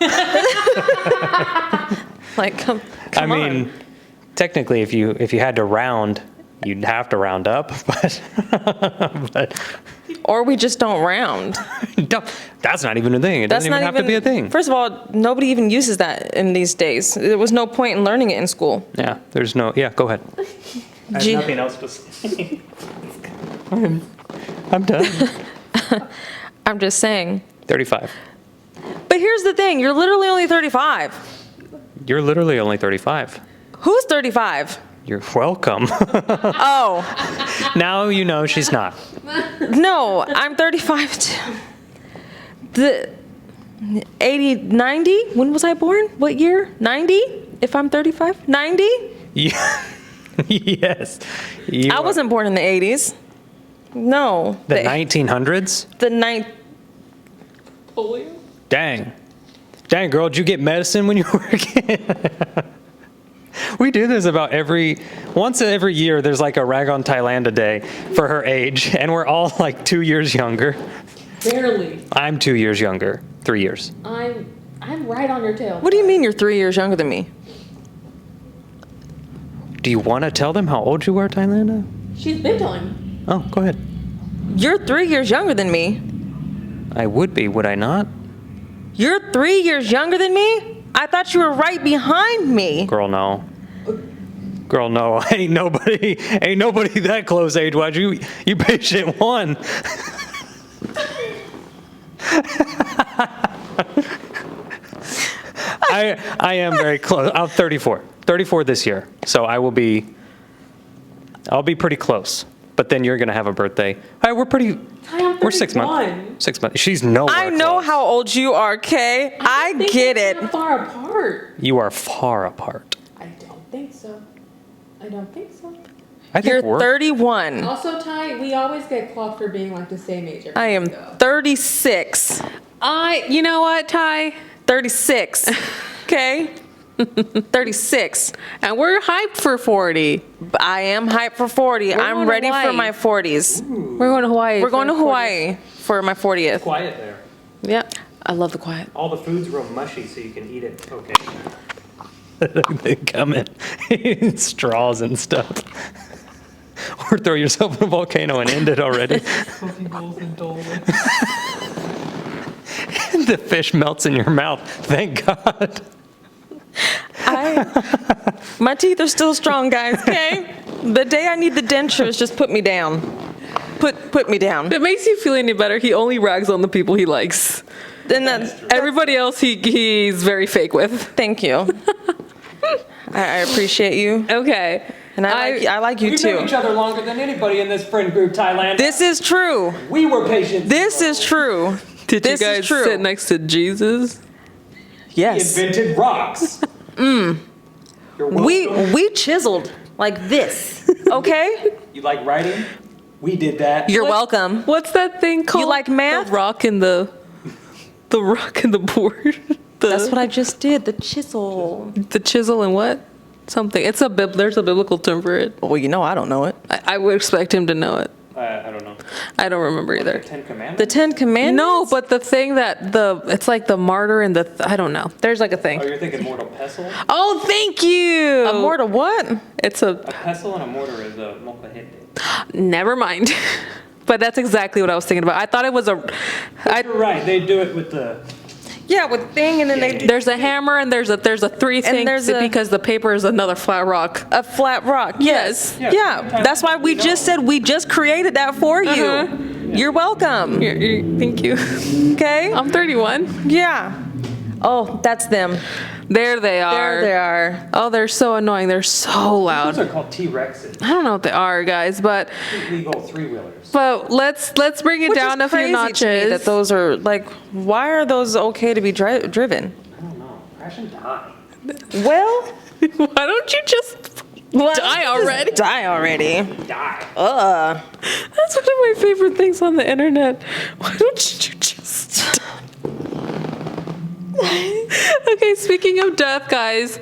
Like, come I mean, on. technically, if you had to round, you'd have to round up, but Or we just don't round. that's not even a thing. It That's doesn't even not have to be a thing. First of all, nobody even uses that in these days. There was no point in learning it in school. Yeah, there's no... Yeah, go ahead. I have Gee. nothing else to say. I'm done. I'm just saying. 35. But here's the thing, you're literally only 35. You're literally only 35. Who's 35? You're welcome. Oh, Now you know she's not. no, I'm 35 too. The 80, 90? When was I born? What year? 90? If I'm 35? 90? Yeah. Yes. You I are- wasn't born in the 80s. No. The 1900s? The ninth. Dang. Dang, girl, did you get medicine when you were a kid? We do this about once every year, there's like a Rag on Thailand day for her age, and we're all like 2 years younger. Barely. I'm 2 years younger, 3 years. I'm right on your tail. What do you mean you're 3 years younger than me? Do you want to tell them how old you are, Thailand? She's been telling me. Oh, go ahead. You're 3 years younger than me. I would be, would I not? You're 3 years younger than me? I thought you were right behind me. Girl, no. Girl, no. Ain't nobody that close age-wise. You patient one. I am very close. I'm 34. 34 this year. So I'll be pretty close. But then you're going to have a birthday. All right, we're 6 months. 6 months. She's nowhere I know close. how old you are, Kay. I get it. We're far apart. You are far apart. I don't think so. I don't think so. I think You're we're 31. Also, Ty, we always get clocked for being like the same age. I am 36. You know what, Ty? 36. Okay? 36. And we're hyped for 40. I am hyped for 40. going I'm to ready for Hawaii. my 40s. We're going to Hawaii. We're going to for 40. Hawaii for my 40th. quiet there. Yeah. I love the quiet. All the food's real mushy, so you can eat it. Okay. They come in straws and stuff. Or throw yourself in a volcano and end it already. The fish melts in your mouth. Thank God. My teeth are still strong, guys, okay? The day I need the dentures, just put me down. Put me down. If it makes you feel any better, he only rags on the people he likes. Then that's Everybody else he's very fake with. thank you. I appreciate you. Okay. And I like you too. other longer than anybody in this friend group, Thailand. This is true. We were patient. This is true. Did This you is guys true. sit next to Jesus? Yes. Invented rocks. You're welcome. We chiseled like this. Okay? You like writing? We did that. You're welcome. What's that thing called? like math? The rock in the rock in the board. That's what I just did. The chisel. The chisel and what? Something. There's a biblical term for it. Well, you know I don't know it. I would expect him to know it. I don't know. I don't remember either. Ten Commandments? The Ten Commandments? No, but the thing that it's like the martyr and I don't know. There's like a thing. Oh, you're thinking mortal pestle? Oh, thank you. A mortal what? It's A pestle and a mortar is a mokahete. never mind. But that's exactly what I was thinking about. I thought it was You're right. They do it with the... Yeah, with thing and then they there's a hammer and there's a three thing there's a- because the paper is another flat rock. a flat rock. Yes. Yeah. Yeah. That's why we just said we just created that for you. You're welcome. Thank you. Okay? I'm 31. Yeah. Oh, that's them. There they are. There they are. Oh, they're so annoying. They're so Those loud. are called T-Rexes. I don't know what they are, guys, but Legal three-wheelers. let's bring it Which down is a few crazy to me notches. that those are like, why are those okay to be driven? I don't know. Crash and die. Well, Why don't you just die already? Die already. Die. That's one of my favorite things on the internet. Why don't you just... Okay, speaking of death, guys,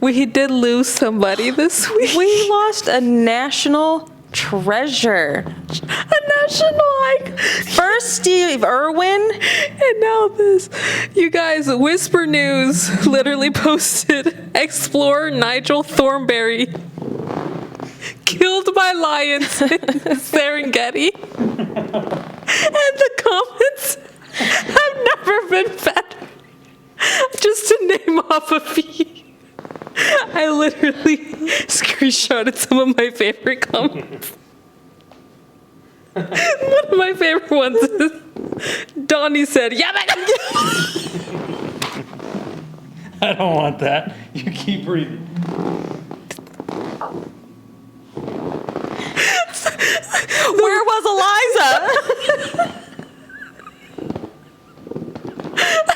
we did lose somebody this week. We lost a national treasure. A national hike. First Steve Irwin. And now this. You guys, Whisper News literally posted Explorer Nigel Thornberry killed by lions in Serengeti. And the comments have never been better. Just to name off a few. I literally screenshotted some of my favorite comments. One of my favorite ones is Donnie said, "Yeah, I don't want that. You keep reading. Where was Eliza?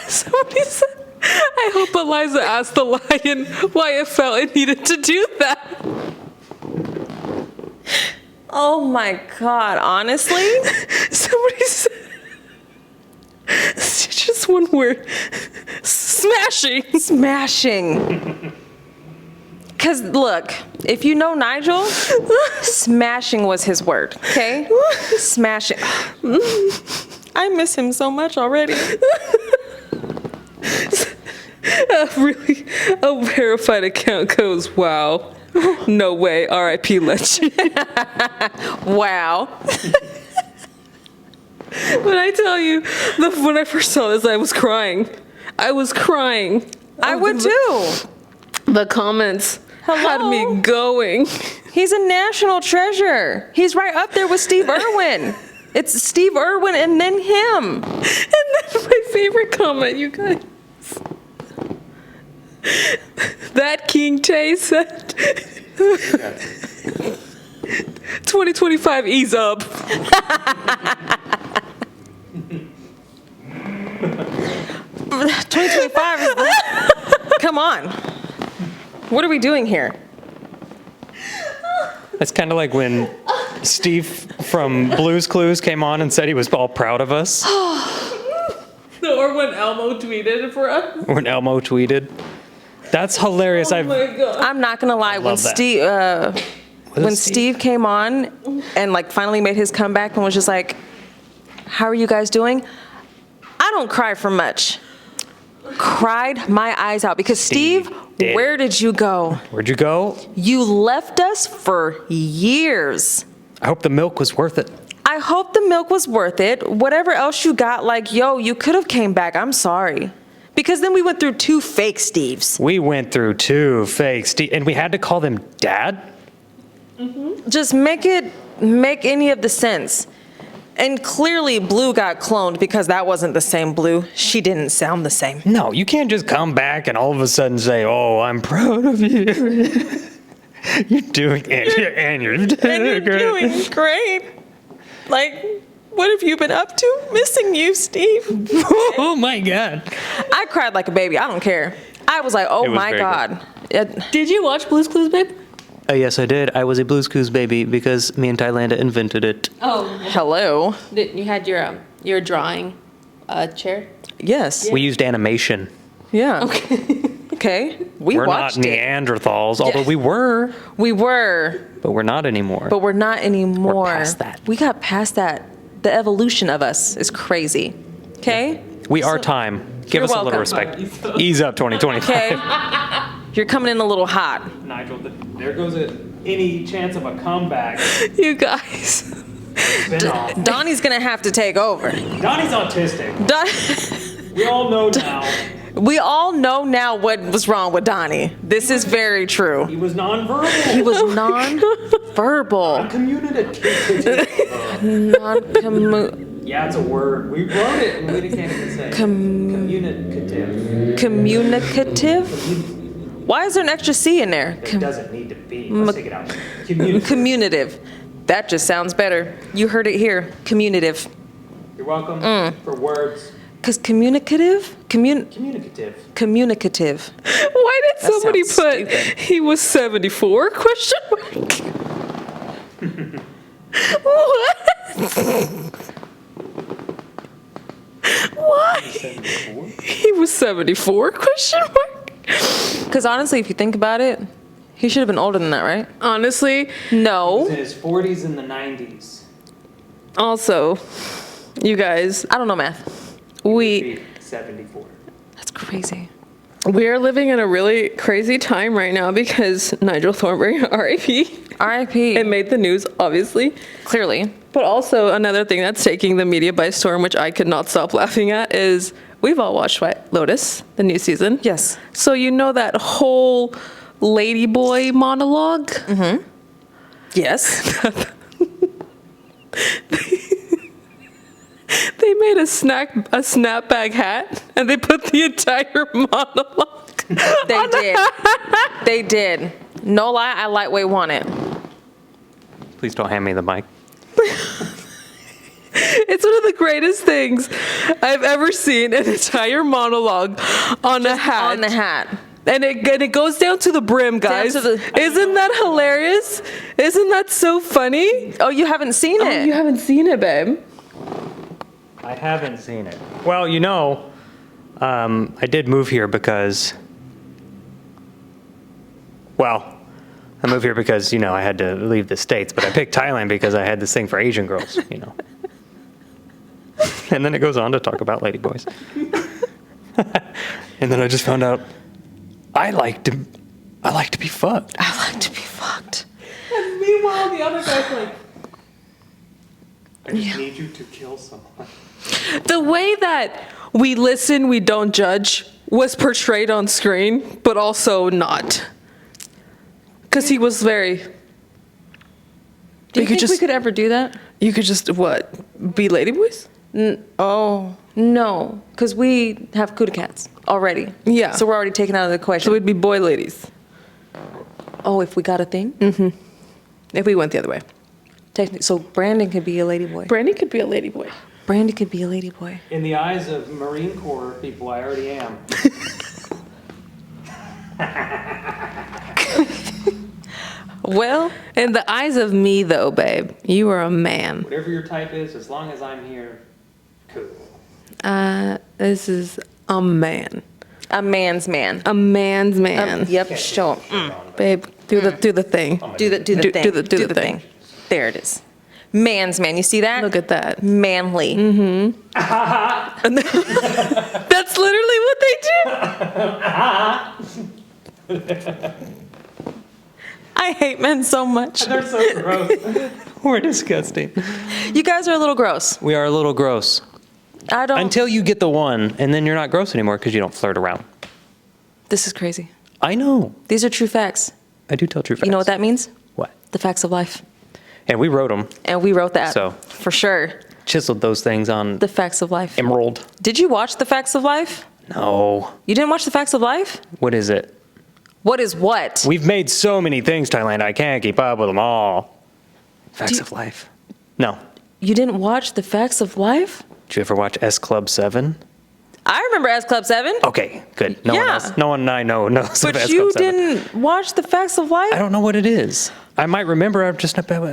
Somebody said, I hope Eliza asked the lion why it felt it needed to do that." Oh my God, honestly? Somebody said, it's just one word, smashing. Smashing. Because look, if you know Nigel, smashing was his word, okay? Smashing. I miss him so much already. Really, a verified account goes, wow, no way, RIP legend. Wow. When I tell you, when I first saw this, I was crying. I would too. The comments had me going. He's a national treasure. He's right up there with Steve Irwin. It's Steve Irwin and then him. And then my favorite comment, you guys. That King Tay said, 2025, ease up. 2025 is come on. What are we doing here? It's kind of like when Steve from Blue's Clues came on and said he was all proud of us. Or when Elmo tweeted for us. When Elmo tweeted. That's hilarious. Oh my God. I'm not gonna lie. When love that. Steve came on and like finally made his comeback and was just like, "How are you guys doing?" I don't cry for much. Cried my eyes out because Steve, where did you go? Where'd you go? You left us for years. I hope the milk was worth it. I hope the milk was worth it. Whatever else you got, like, yo, you could have came back. I'm sorry. Because then we went through 2 fake Steves. We went through 2 fake Steve, and we had to call them Dad? Just make any of the sense. And clearly Blue got cloned because that wasn't the same Blue. She didn't sound the same. No, you can't just come back and all of a sudden say, "Oh, I'm proud of you." You're doing it, and you're doing great. Like, what have you been up to? Missing you, Steve. Oh my God. I cried like a baby. I don't care. I was like, oh It was my very God. Did you watch Blue's Clues, babe? Yes, I did. I was a Blue's Clues baby because me and Thailand invented it. Oh. Hello. You had your drawing chair? Yes. We used animation. Yeah. Okay. We're not watched it. Neanderthals, although we were, We were, but we're not anymore. but we're not anymore. We're past that. We got past that. The evolution of us is crazy. Okay? We are time. Give You're us a little welcome. respect. Ease up, 2025. Okay. You're coming in a little hot. Nigel, there goes any chance of a comeback. You guys. Spin-off. Donnie's gonna have to take over. Donnie's autistic. We all know now. We all know now what was wrong with Donnie. This is very He true. was nonverbal. He was non-verbal. Communicative. Yeah, it's a word. We wrote it and we can't even say it. Communicative. Communicative? Why is there an extra C in there? It doesn't need to be. Let's take it out. Communicative. Communicative. That just sounds better. You heard it here. Communicative. You're welcome for words. Because communicative? Communicative. Communicative. Why did somebody sounds put stupid. he was 74? Question mark. What? Why? He was 74? Question mark. Because honestly, if you think about it, he should have been older than that, right? Honestly, No. In his 40s and the 90s. also, you guys, I don't know math. we 74. That's crazy. are living in a really crazy time right now because Nigel Thornberry, R.I.P. R.I.P. It made the news, obviously. Clearly. But also another thing that's taking the media by storm, which I could not stop laughing at, is we've all watched White Lotus, the new season. Yes. So you know that whole ladyboy monologue? Mm-hmm. Yes. They made a snapback hat and they put the entire monologue. They did. They did. No lie, I lightweight want it. Please don't hand me the mic. It's one of the greatest things I've ever seen, an entire monologue on a hat. On the hat. And it goes down to the brim, guys. to the- Isn't that hilarious? Isn't that so funny? Oh, you haven't seen Oh, it? you haven't seen it, babe. I haven't seen it. Well, I did move here because, I moved here because, I had to leave the States, but I picked Thailand because I had this thing for Asian girls, And then it goes on to talk about ladyboys. And then I just found out I like to be fucked. I like to be fucked. And meanwhile, the other guy's like, I just need you to kill someone. The way that we listen, we don't judge was portrayed on screen, but also not. Because he was very. Do you think we could ever do that? You could just, what, be ladyboys? Oh, no. Because we have Cuda cats already. Yeah. So we're already taken out of the equation. So we'd be boy ladies. Oh, if we got a thing? If we went the other way. So Brandon could be a ladyboy. Brandy could be a ladyboy. Brandon could be a ladyboy. In the eyes of Marine Corps people, I already am. Well, In the eyes of me, though, babe, you are a man. Whatever your type is, as long as I'm here, cool. This is a man. a man's man. A man's man. Yep, show him. Babe, do the thing. Do the thing. Do the thing. There it is. Man's man. You see that? Look at that. Manly. That's literally what they do. I hate men so much. They're so gross. We're disgusting. You guys are a little gross. We are a little gross. I don't. Until you get the one, and then you're not gross anymore because you don't flirt around. This is crazy. I know. These are true facts. I do tell true facts. You know what that means? What? The facts of life. And we wrote them. And we wrote that. So. For sure. Chiseled those things on The facts of life. emerald. Did you watch The Facts of Life? No. You didn't watch The Facts of Life? What is it? What is what? We've made so many things, Thailand. I can't keep up with them all. Facts of life. No. You didn't watch The Facts of Life? Did you ever watch S Club 7? I remember S Club 7. Okay, good. No one Yeah. else. No one I know knows of But S you Club 7. didn't watch The Facts of Life? I don't know what it is. I might remember. I'm just not. Tell me.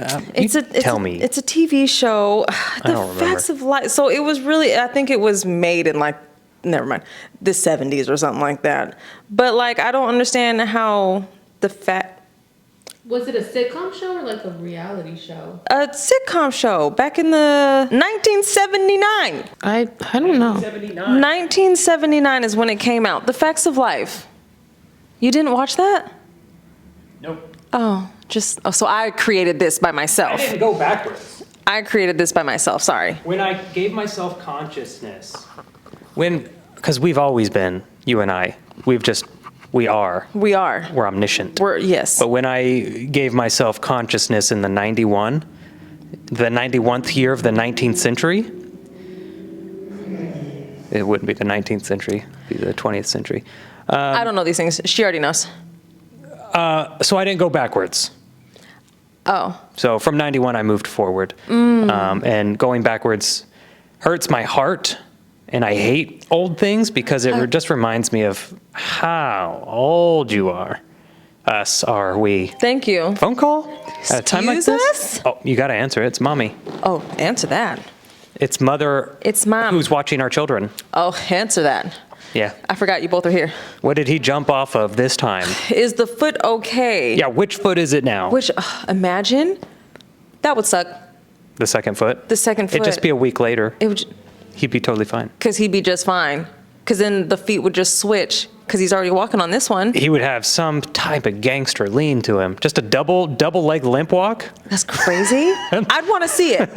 It's a TV show. The don't remember. Facts of Life. So it was really, I think it was made in like, never mind, the 70s or something like that. But like, I don't understand how the Was it a sitcom show or like a reality show? a sitcom show back in the 1979. I don't know. 1979 is when it came out. The Facts of Life. You didn't watch that? Nope. Oh, so I created this by I myself. didn't go backwards. I created this by myself. Sorry. When I gave myself consciousness, because we've always been, you and I, we are. We are. We're omniscient. Yes. But when I gave myself consciousness in the 91st year of the 19th century, it wouldn't be the 19th century, it'd be the 20th century. I don't know these things. She already knows. So I didn't go backwards. Oh. So from 91, I moved forward. And going backwards hurts my heart. And I hate old things because it just reminds me of how old you are. Us are we. Thank you. Phone call? At a time like Excuse this? us? Oh, you got to answer it. It's mommy. Oh, answer that. It's mother. It's mom. Who's watching our children. Oh, answer that. Yeah. I forgot you both are here. What did he jump off of this time? Is the foot okay? Yeah, which foot is it now? Which, imagine, that would suck. The second foot? The second foot. It'd just be a week later. It would, He'd be totally fine. because he'd be just fine. Because then the feet would just switch, because he's already walking on this one. He would have some type of gangster lean to him. Just a double leg limp walk. That's crazy. I'd want to see it.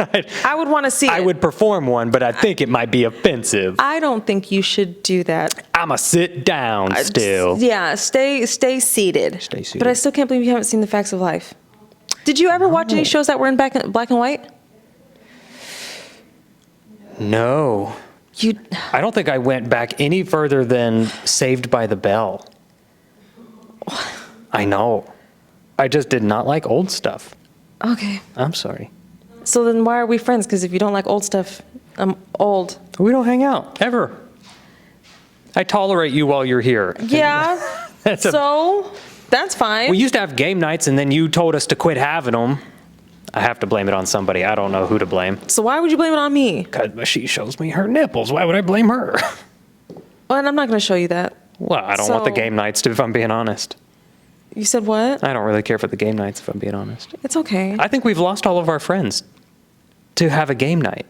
I would want to see it. I would perform one, but I think it might be offensive. I don't think you should do that. I'ma sit down still. Yeah, stay seated. Stay seated. But I still can't believe you haven't seen The Facts of Life. Did you ever watch any shows that were in black and white? No. I don't think I went back any further than Saved by the Bell. I know. I just did not like old stuff. Okay. I'm sorry. So then why are we friends? Because if you don't like old stuff, I'm old. We don't hang out, ever. I tolerate you while you're here. Yeah. That's That's fine. We used to have game nights, and then you told us to quit having them. I have to blame it on somebody. I don't know who to blame. So why would you blame it on me? Because she shows me her nipples. Why would I blame her? Well, and I'm not going to show you that. Well, I don't want the So- game nights, if I'm being honest. You said what? I don't really care for the game nights, if I'm being honest. It's okay. I think we've lost all of our friends to have a game night.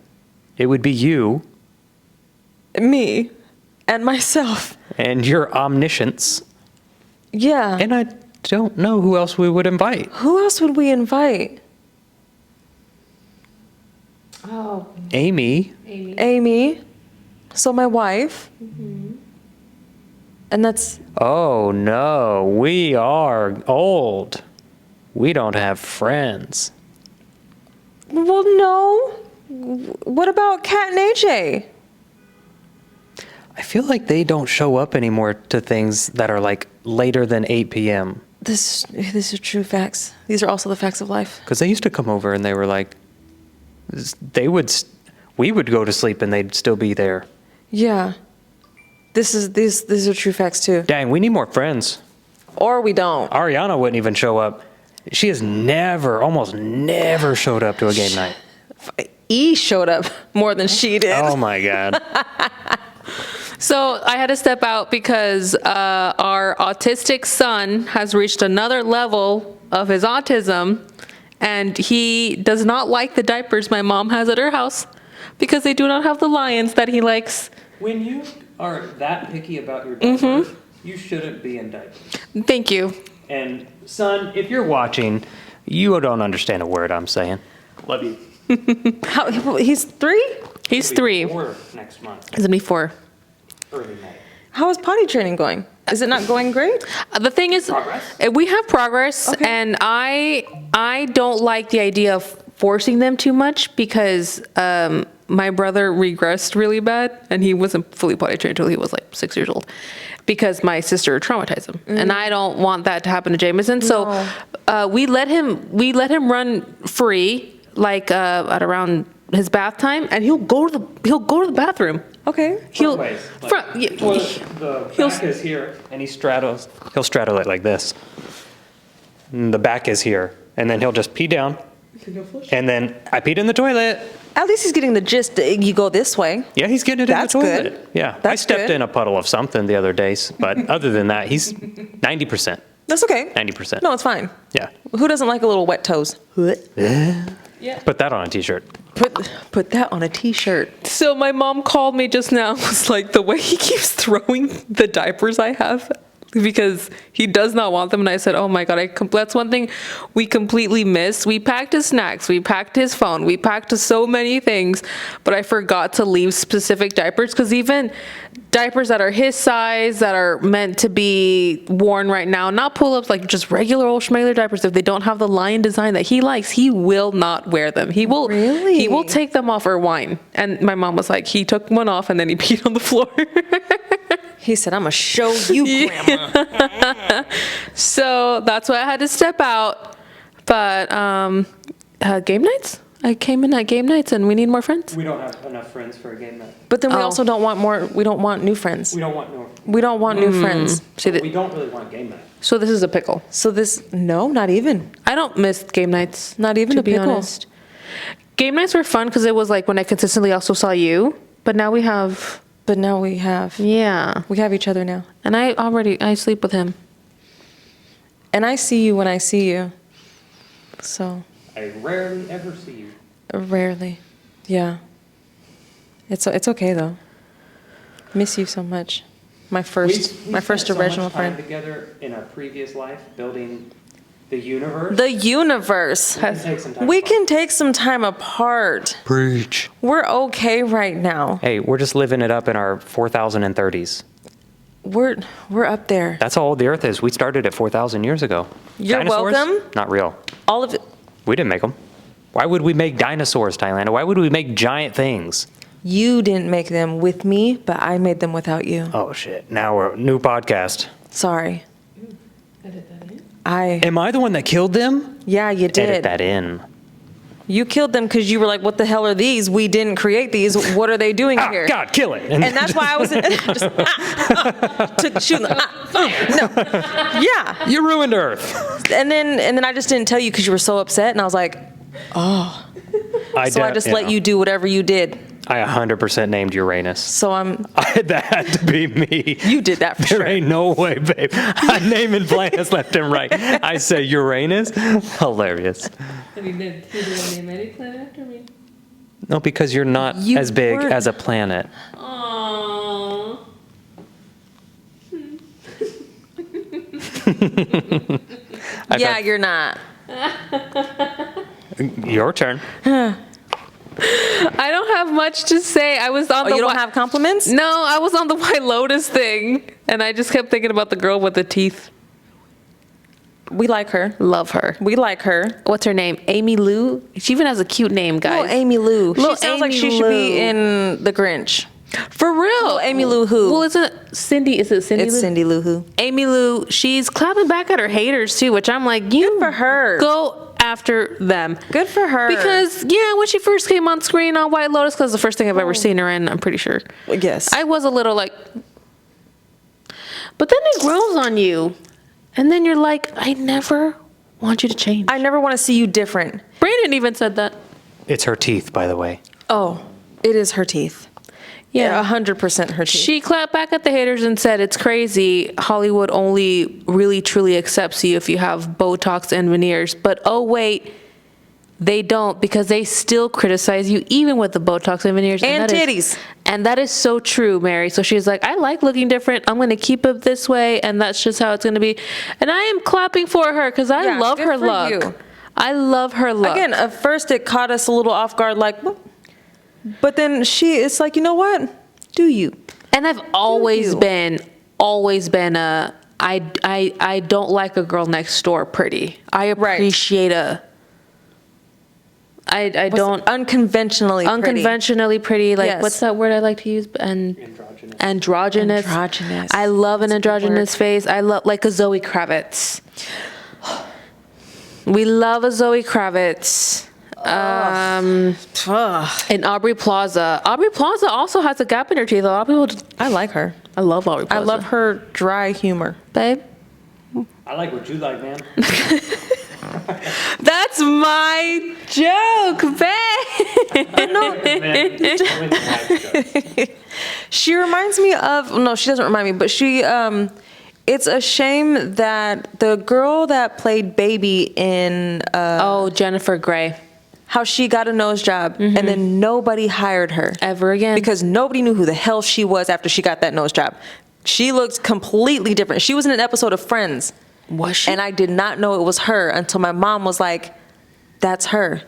It would be you Me and myself. and your omniscience. Yeah. And I don't know who else we would invite. Who else would we invite? Oh, Amy. Amy. So my wife. And that's, Oh no, we are old. We don't have friends. well, no. What about Kat and AJ? I feel like they don't show up anymore to things that are like later than 8 p.m. These are true facts. These are also the facts of life. Because they used to come over and they were like, we would go to sleep and they'd still be there. Yeah. These are true facts too. Dang, we need more friends. Or we don't. Ariana wouldn't even show up. She has almost never showed up to a game night. E showed up more than she did. Oh my God. So I had to step out because our autistic son has reached another level of his autism, and he does not like the diapers my mom has at her house because they do not have the lions that he likes. When you are that picky about your diapers, you shouldn't be in diapers. Thank you. And son, if you're watching, you don't understand a word I'm saying. Love you. He's 3? He's 3. 4 next month. He's gonna be 4. Early May. How is potty training going? Is it not going great? The thing is, Progress? we have progress, Okay. and I don't like the idea of forcing them too much because my brother regressed really bad, and he wasn't fully potty trained until he was like 6 years old because my sister traumatized him, and I don't want that to happen to Jameson. So we let him run free, like at around his bath time, and he'll go to the bathroom. Okay. He'll Ways, like, front. the He'll- back is here, and he'll straddle it like this. And the back is here, and then he'll just pee down, and then I peed in the toilet. At least he's getting the gist. You go this way. Yeah, he's getting it That's in the toilet. good. Yeah, I That's stepped good. in a puddle of something the other day, but other than that, he's 90%. That's okay. 90%. No, it's fine. Yeah. Who doesn't like a little wet toes? Put that on a t-shirt. Put that on a t-shirt. So my mom called me just now. Was like the way he keeps throwing the diapers I have because he does not want them. And I said, oh my God, that's one thing we completely missed. We packed his snacks, we packed his phone, we packed so many things, but I forgot to leave specific diapers because even diapers that are his size that are meant to be worn right now, not pull-ups, like just regular old schmegler diapers, if they don't have the lion design that he likes, he will not wear them. He will take them off or whine. And my mom was like, he took one off and then he peed on the floor. He said, I'm going to show you, Grandma. So that's why I had to step out. But game nights? I came in at game nights and we need more friends. We don't have enough friends for a game night. But then we Oh. also don't want more. We don't want new friends. We don't want no. We don't want new friends. See, We don't really want game night. so this is a pickle. So no, not even. I don't miss game nights. Not even to a be pickle. honest. Game nights were fun because it was like when I consistently also saw you. But now we have, But now we have each other now. and I sleep with him. And I see you when I see you. So I rarely ever see you. rarely. Yeah. It's okay though. Miss you so much. My first original friend. Together in our previous life, building the universe. The universe. We can take some time apart. Preach. We're okay right now. Hey, we're just living it up in our 4030s. We're up there. That's how old the Earth is. We started at 4,000 years ago. You're Dinosaurs? welcome. Not real. All of it. We didn't make them. Why would we make dinosaurs, Thailander? Why would we make giant things? You didn't make them with me, but I made them without you. Oh shit! Now we're new podcast. Sorry. Am I the one that killed them? Yeah, you Edit did. that in. You killed them because you were like, what the hell are these? We didn't create these. What are they doing here? God, kill it! And that's why I was just took shooting. No. Yeah. You ruined Earth. And then I just didn't tell you because you were so upset, and I was like, oh. I just let you do whatever you did. I 100% named Uranus. So That had to be me. You did that for There sure. ain't no way, babe. I'm naming planets left and right. I say Uranus. Hilarious. And he did name any planet after me. No, because you're not You as big weren't- as a planet. Aww. You're not. Your turn. much to say. I was on Oh, the you don't have compliments? No, I was on the White Lotus thing, and I just kept thinking about the girl with the teeth. We like her. Love her. We like her. What's her name? Amy Lou? She even has a cute name, guys. Little Amy Lou. She Little sounds like Amy she should be Lou. in The Grinch. For real. Little Amy Lou who? Well, is it Cindy? Is it Cindy It's Lou? Cindy Lou who. Amy Lou, she's clapping back at her haters too, which I'm like, you Good for her. go after them. Good for her. Because, yeah, when she first came on screen on White Lotus, because the first thing I've ever seen her in, I'm pretty sure. Yes. I was a little like, but then it grows on you. And then you're like, I never want you to change. I never want to see you different. Brandon even said that. It's her teeth, by the way. Oh, it is her teeth. Yeah. 100% her teeth. She clapped back at the haters and said, it's crazy. Hollywood only really truly accepts you if you have Botox and veneers. But oh, wait, they don't, because they still criticize you even with the Botox and veneers. And that titties. And that is so true, Mary. So she's like, I like looking different. I'm going to keep it this way. And that's just how it's going to be. And I am clapping for her because I Yeah, love good her for look. you. I love her look. Again, at first it caught us a little off guard, like, what? But then it's like, you know what? Do you? And I've always you. been I don't like a girl next door pretty. I appreciate I don't Unconventionally pretty. Like, Yes. what's that word I like to use? Androgynous. Androgynous. I love an That's a good androgynous word. face. I love like a Zoe Kravitz. We love a Zoe Kravitz. And Aubrey Plaza. Aubrey Plaza also has a gap in her teeth. A lot of people. I like her. I love Aubrey I Plaza. love her dry humor. babe. I like what you like, man. That's my joke, babe. She reminds me of, no, she doesn't remind me, but it's a shame that the girl that played Baby in Oh, Jennifer Grey. how she got a nose job and then nobody hired her Ever again. because nobody knew who the hell she was after she got that nose job. She looked completely different. She was in an episode of Friends. Was she? And I did not know it was her until my mom was like, that's her.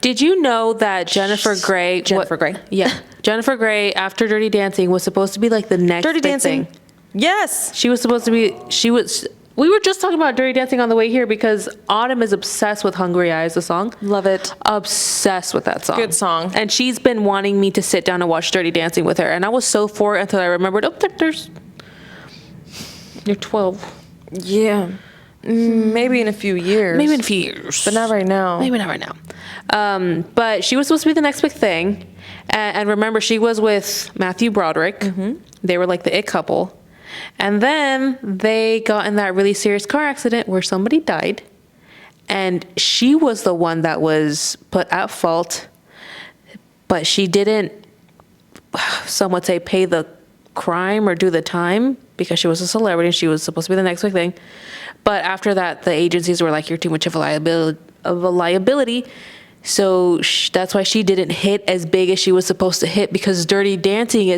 Did you know that Jennifer Grey? Jennifer Grey. Yeah, Jennifer Grey after Dirty Dancing was supposed to be like the next Dirty big Dancing. thing. Yes. She was supposed to be. We were just talking about Dirty Dancing on the way here because Autumn is obsessed with Hungry Eyes, the song. Love it. Obsessed with that song. Good song. And she's been wanting me to sit down and watch Dirty Dancing with her. And I was so for it until I remembered, you're 12. Yeah. Maybe in a few years. Maybe in a few years. But not right now. Maybe not right now. But she was supposed to be the next big thing. And remember, she was with Matthew Broderick. They were like the it couple. And then they got in that really serious car accident where somebody died. And she was the one that was put at fault. But she didn't, some would say, pay the crime or do the time because she was a celebrity and she was supposed to be the next big thing. But after that, the agencies were like, you're too much of a liability. So that's why she didn't hit as big as she was supposed to hit because Dirty Dancing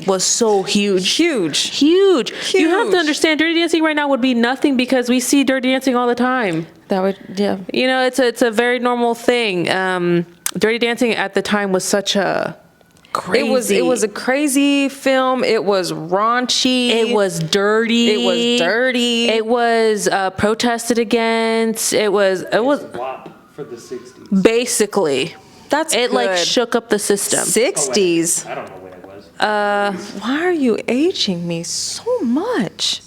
was so huge. Huge. You have to Huge. understand, Dirty Dancing right now would be nothing because we see Dirty Dancing all the time. That would, yeah. You know, it's a very normal thing. Dirty Dancing at the time was such a crazy. It was a crazy film. It was raunchy. It was dirty. It was protested against. It was WAP for the 60s. basically. That's It like good. shook up the system. 60s. I don't know when it was. Why are you aging me so much?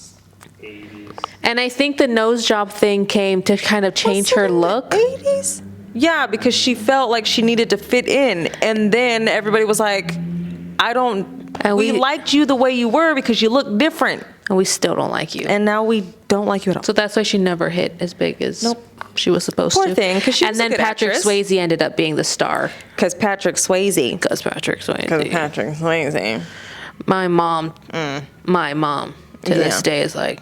80s. And I think the nose job thing came to kind of change her look. 80s? Yeah, because she felt like she needed to fit in. And then everybody was like, And we we liked you the way you were because you look different. and we still don't like you. And now we don't like you at all. So that's why she never hit as big as she was supposed Poor to. thing, 'cause she and was a then good Patrick actress. Swayze ended up being the star. Because Patrick Swayze. Because Patrick Swayze. Patrick Swayze. My mom to this Yeah. day is like.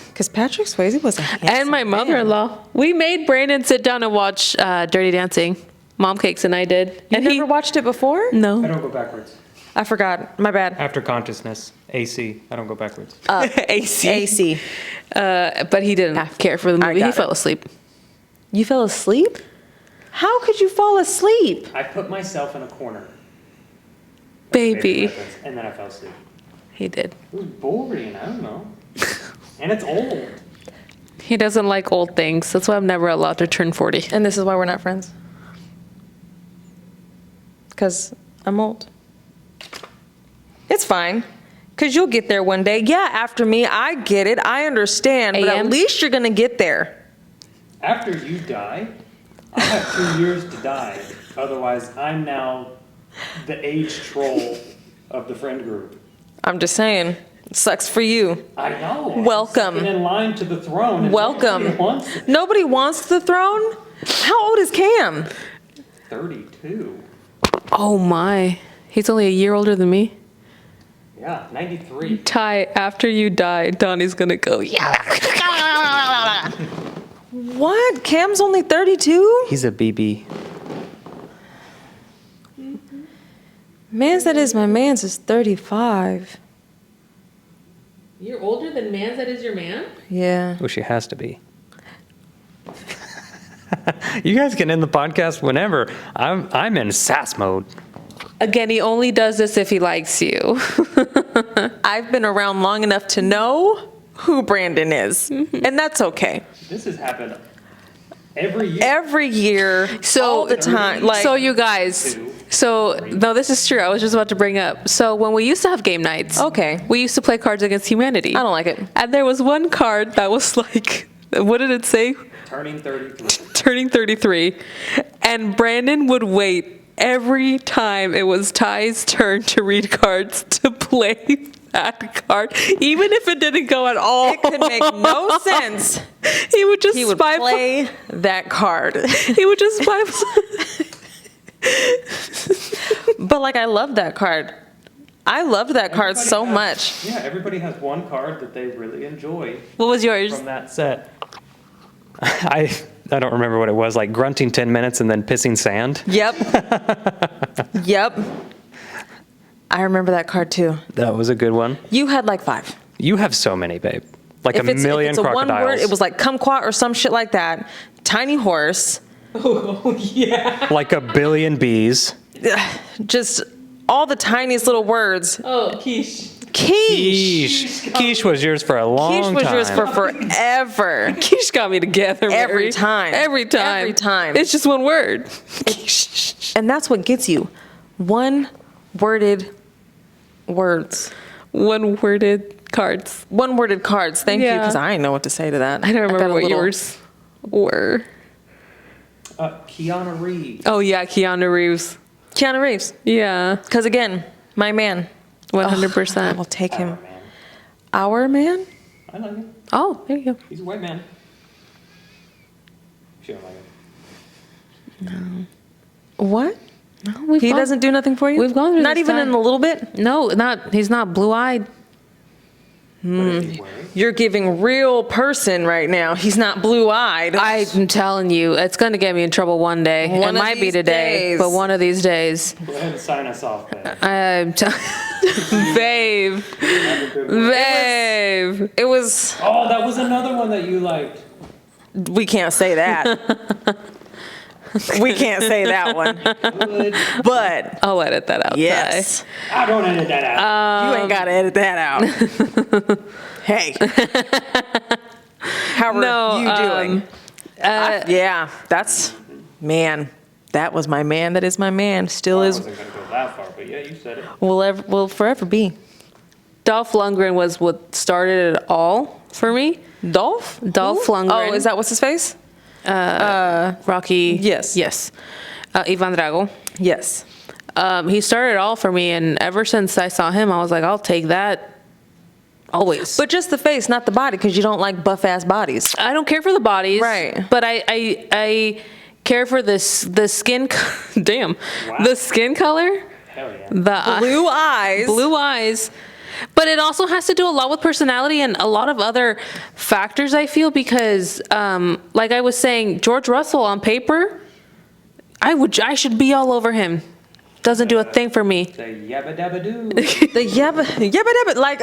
Because Patrick Swayze was a handsome And my man. mother-in-law. We made Brandon sit down and watch Dirty Dancing. Mom Cakes and I did. You And never watched it before? I No. don't go backwards. I forgot. My bad. After consciousness, AC. I don't go backwards. AC. But he didn't care for the I movie. He got fell it. asleep. You fell asleep? How could you fall asleep? I put myself in a corner. Baby. And then I fell asleep. He did. It was boring. I don't know. And it's old. He doesn't like old things. That's why I'm never allowed to turn 40. And this is why we're not friends. Because I'm old. It's fine. Because you'll get there one day. Yeah, after me, I get it. I understand. But at least you're going to get there. After you die, I have 2 years to die. Otherwise, I'm now the age troll of the friend group. I'm just saying. It sucks for you. I know. Welcome. I'm in line to the throne. And Welcome. nobody wants it. Nobody wants the throne? How old is Cam? 32. Oh my. He's only a year older than me. Yeah, 93. Ty, after you die, Donnie's gonna go, yeah. What? Cam's only 32? He's a BB. Man's that is my man's is 35. You're older than man's that is your man? Yeah. Oh, she has to be. You guys can end the podcast whenever. I'm in sass mode. Again, he only does this if he likes you. I've been around long enough to know who Brandon is. And that's okay. This has happened every year. Every year, all the time. Like, so you guys, no, this is true. I was just about to bring up. So when we used to have game nights, Okay. we used to play Cards Against Humanity. I don't like it. And there was one card that was like, what did it say? Turning 33. Turning 33. And Brandon would wait every time it was Ty's turn to read cards to play that card, even if it didn't go at all. It could make no sense. He would just He would play that card. He would just spy. But like, I love that card. I loved that card Everybody so has- much. Yeah, everybody has one card that they really enjoy What was yours? from that set. I don't remember what it was, like grunting 10 minutes and then pissing sand. Yep. Yep. I remember that card too. That was a good one. You had like 5. You have so many, babe. Like If a million if it's a crocodiles. one word, it was like kumquat or some shit like that. Tiny horse. Like a billion bees. Just all the tiniest little words. Oh, quiche. Quiche. Quiche was yours for a long Quiche time. was yours for forever. Quiche got me together. Every Mary. time. Every time. Every time. It's just one word. And that's what gets you. One-worded words. One-worded cards. One-worded cards. Thank you, Yeah. because I didn't know what to say to that. I don't remember got a what little- yours were. Keanu Reeves. Oh, yeah, Keanu Reeves. Keanu Reeves. Yeah, Because again, my man. 100%. I'll take him. Man. Our man? I like him. Oh, there you go. He's a white man. She don't like him. What? No, we've He gone- doesn't do nothing for you? We've gone through Not this even time. in a little bit? No, he's not blue-eyed. But if he were, You're giving real person right now. He's not blue-eyed. I'm telling you, it's going to get me in trouble one day. One It of might be these today, days. but one of these days. go ahead and sign us off, babe. I'm babe, Have a good one. babe. It was... Oh, that was another one that you liked. We can't say that. We can't say that one. Good. But, I'll edit that out. yes. I don't edit that out. You ain't got to edit that out. Hey. How are No, you doing? Yeah, that's... Man, that was my man. That is my man. Still I is... wasn't going to go that far, but yeah, you said it. Will forever be. Dolph Lundgren was what started it all for me. Dolph? Dolph Who? Lundgren. Oh, is that what's his face? Rocky. Yes. Yes. Ivan Drago. Yes. He started it all for me, and ever since I saw him, I was like, I'll take that. Always. But just the face, not the body, because you don't like buff-ass bodies. I don't care for the bodies. Right. But I care for the skin. Damn. Wow. The skin color. Hell yeah. The Blue eyes. blue eyes. But it also has to do a lot with personality and a lot of other factors, I feel, because like I was saying, George Russell on paper, I should be all over him. Doesn't do a thing for me. Say yabba dabba doo. The yabba, like,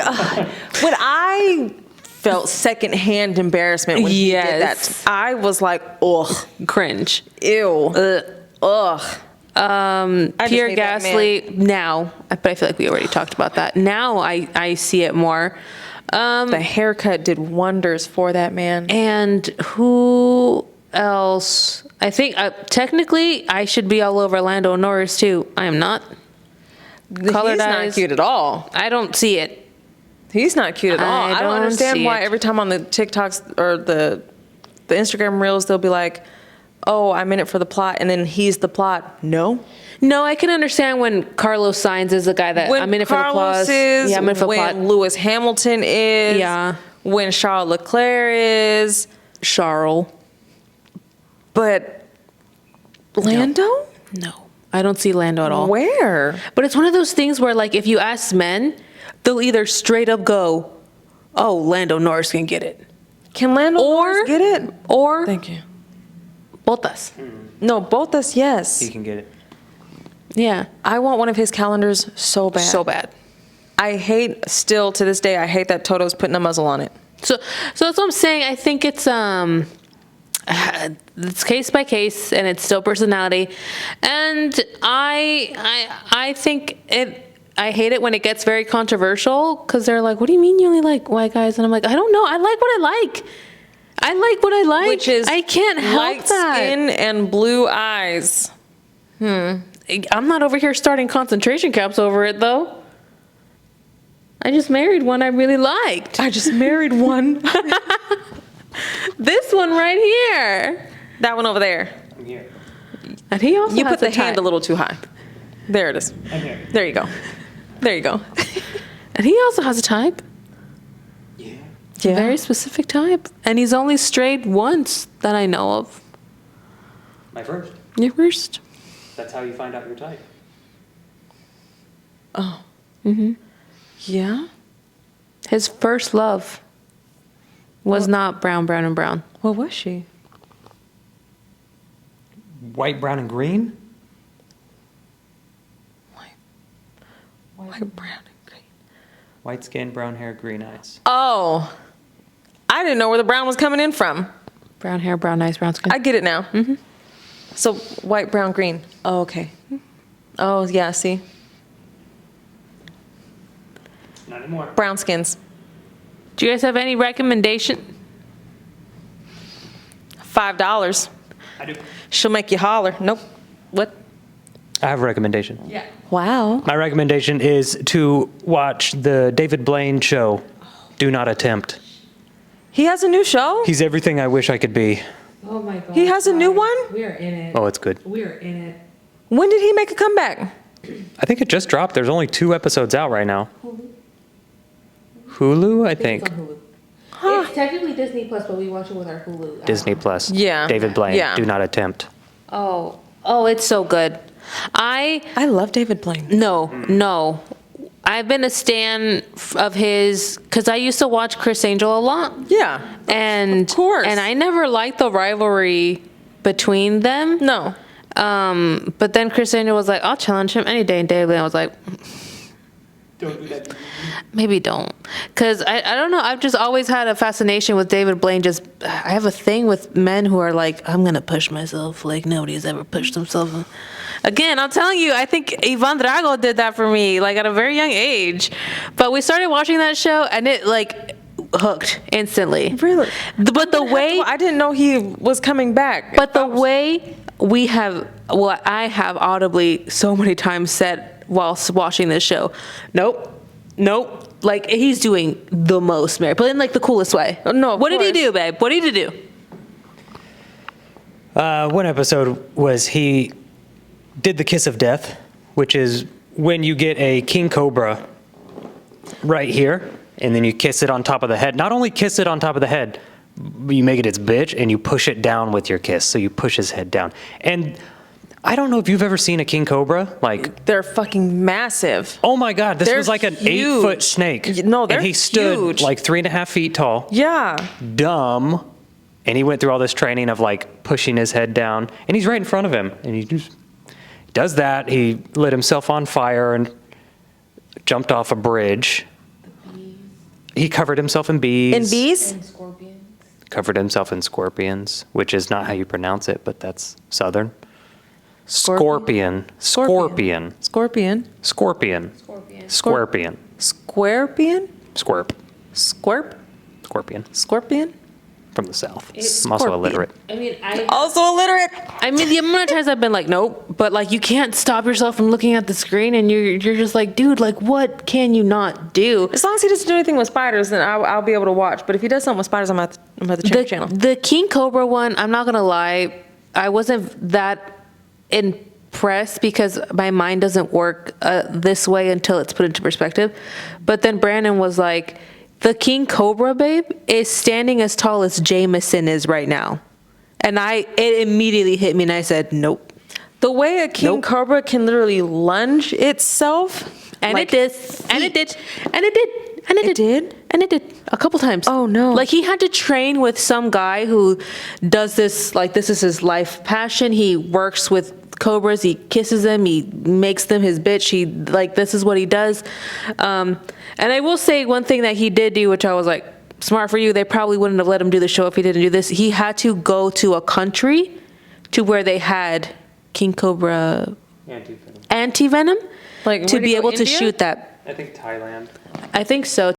when I felt secondhand embarrassment when he did Yes. that, I was like, ugh, Cringe. ew, ugh. just Pierre hate that Gasly now, but I feel like we already talked about that. Now I see it more. The haircut did wonders for that man. And who else? I think technically I should be all over Lando Norris too. I am not. Colored He's not eyes. cute at all. I don't see it. He's not cute at all. I don't don't understand see why it. every time on the TikToks or the Instagram reels, they'll be like, oh, I'm in it for the plot, and then he's the plot. No. No, I can understand when Carlos Sainz is the guy that When I'm in it for the Carlos plot. is, Yeah, I'm in it for the when plot. Lewis Hamilton is, Yeah. when Charles Leclerc is, Charles. but Lando? No, I don't see Lando at all. Where? But it's one of those things where, like, if you ask men, they'll either straight up go, "Oh, Lando Norris can get it," Can Lando Norris get it? or Thank you. Bottas. No, both us, yes. He can get it. Yeah, I want one of his calendars so bad. so bad. I hate, still to this day, I hate that Toto's putting a muzzle on it. So that's what I'm saying. I think it's case by case, and it's still personality. And I think it. I hate it when it gets very controversial because they're like, "What do you mean you only like white guys?" And I'm like, "I don't know. I like what I like. I like what I like. Which is I can't help light that. skin and blue eyes. I'm not over here starting concentration camps over it though. I just married one I really liked. I just married one. This one right here. That one over there. I'm here. And he also You has put the a type. hand a little too high. There it is. I'm here. There you go. There you go. And he also has a type. Yeah. A very specific type. And he's only strayed once that I know of. My first. Your first. That's how you find out your type. Oh. Mm-hmm. Yeah? His first love was not brown, and brown. What was she? White, brown, and green? White, brown, and green. White skin, brown hair, green eyes. Oh. I didn't know where the brown was coming in from. Brown hair, brown eyes, brown skin. I get it now. Mm-hmm. So white, brown, green. Oh, okay. Oh, yeah, see? Not anymore. Brown skins. Do you guys have any recommendation? $5. I do. She'll make you holler. Nope. What? I have a recommendation. Yeah. Wow. My recommendation is to watch the David Blaine show, Do Not Attempt. He has a new show? He's everything I wish I could be. Oh my God. He has a new one? We are in it. Oh, it's good. We are in it. When did he make a comeback? I think it just dropped. There's only 2 episodes out right now. Hulu, I think. It's on Hulu. It's technically Disney Plus, but we watch it with our Hulu. Disney Plus. Yeah. David Blaine, Yeah. Do Not Attempt. Oh, it's so good. I love David Blaine. No. I've been a stan of his because I used to watch Chris Angel a lot. Yeah. And Of course. And I never liked the rivalry between them. No. But then Chris Angel was like, I'll challenge him any day. And David Blaine was like, Don't do that. maybe don't. Because I don't know. I've just always had a fascination with David Blaine. I have a thing with men who are like, I'm going to push myself like nobody's ever pushed themselves. Again, I'm telling you, I think Ivan Drago did that for me, like at a very young age. But we started watching that show and it like hooked instantly. Really? But the way, I didn't know he was coming back. but the way I have audibly so many times said whilst watching this show, nope. Like he's doing the most, Mary, but in like the coolest way. No, of what did he course. do, babe? What did he do? One episode was he did the kiss of death, which is when you get a king cobra right here, and then you kiss it on top of the head. Not only kiss it on top of the head, you make it its bitch, and you push it down with your kiss. So you push his head down. And I don't know if you've ever seen a king cobra. Like, They're fucking massive. oh my God, this They're was like an huge. 8-foot snake. No, they're and he stood huge. like 3.5 feet tall. Yeah. Dumb. And he went through all this training of like pushing his head down, and he's right in front of him, and he just does that. He lit himself on fire and jumped off a bridge. He covered himself in bees. And bees? And scorpions. Covered himself in scorpions, which is not how you pronounce it, but that's Southern. Scorpion. Scorpion. Scorpion. Scorpion. Scorpion. Scorpion. Squirp. Squirp. Scorpion. Scorpion. From the South. I'm also illiterate. I mean, Also illiterate. I mean, the amount of times I've been like, nope, but like you can't stop yourself from looking at the screen, and you're just like, dude, like what can you not do? As long as he doesn't do anything with spiders, then I'll be able to watch. But if he does something with spiders, I'm at the change the channel. The King Cobra one, I'm not gonna lie, I wasn't that impressed because my mind doesn't work this way until it's put into perspective. But then Brandon was like, the King Cobra, babe, is standing as tall as Jameson is right now. And it immediately hit me and I said, nope. The way a king cobra can literally lunge itself. And like it did. And it did. And it did. And it did. And it did. A couple times. Oh, no. Like he had to train with some guy who does this, like this is his life passion. He works with cobras. He kisses them. He makes them his bitch. He, like, this is what he does. And I will say one thing that he did do, which I was like, smart for you. They probably wouldn't have let him do the show if he didn't do this. He had to go to a country to where they had King Cobra anti-venom Like, to where'd he be go, able to India? shoot that. I think Thailand. I think so.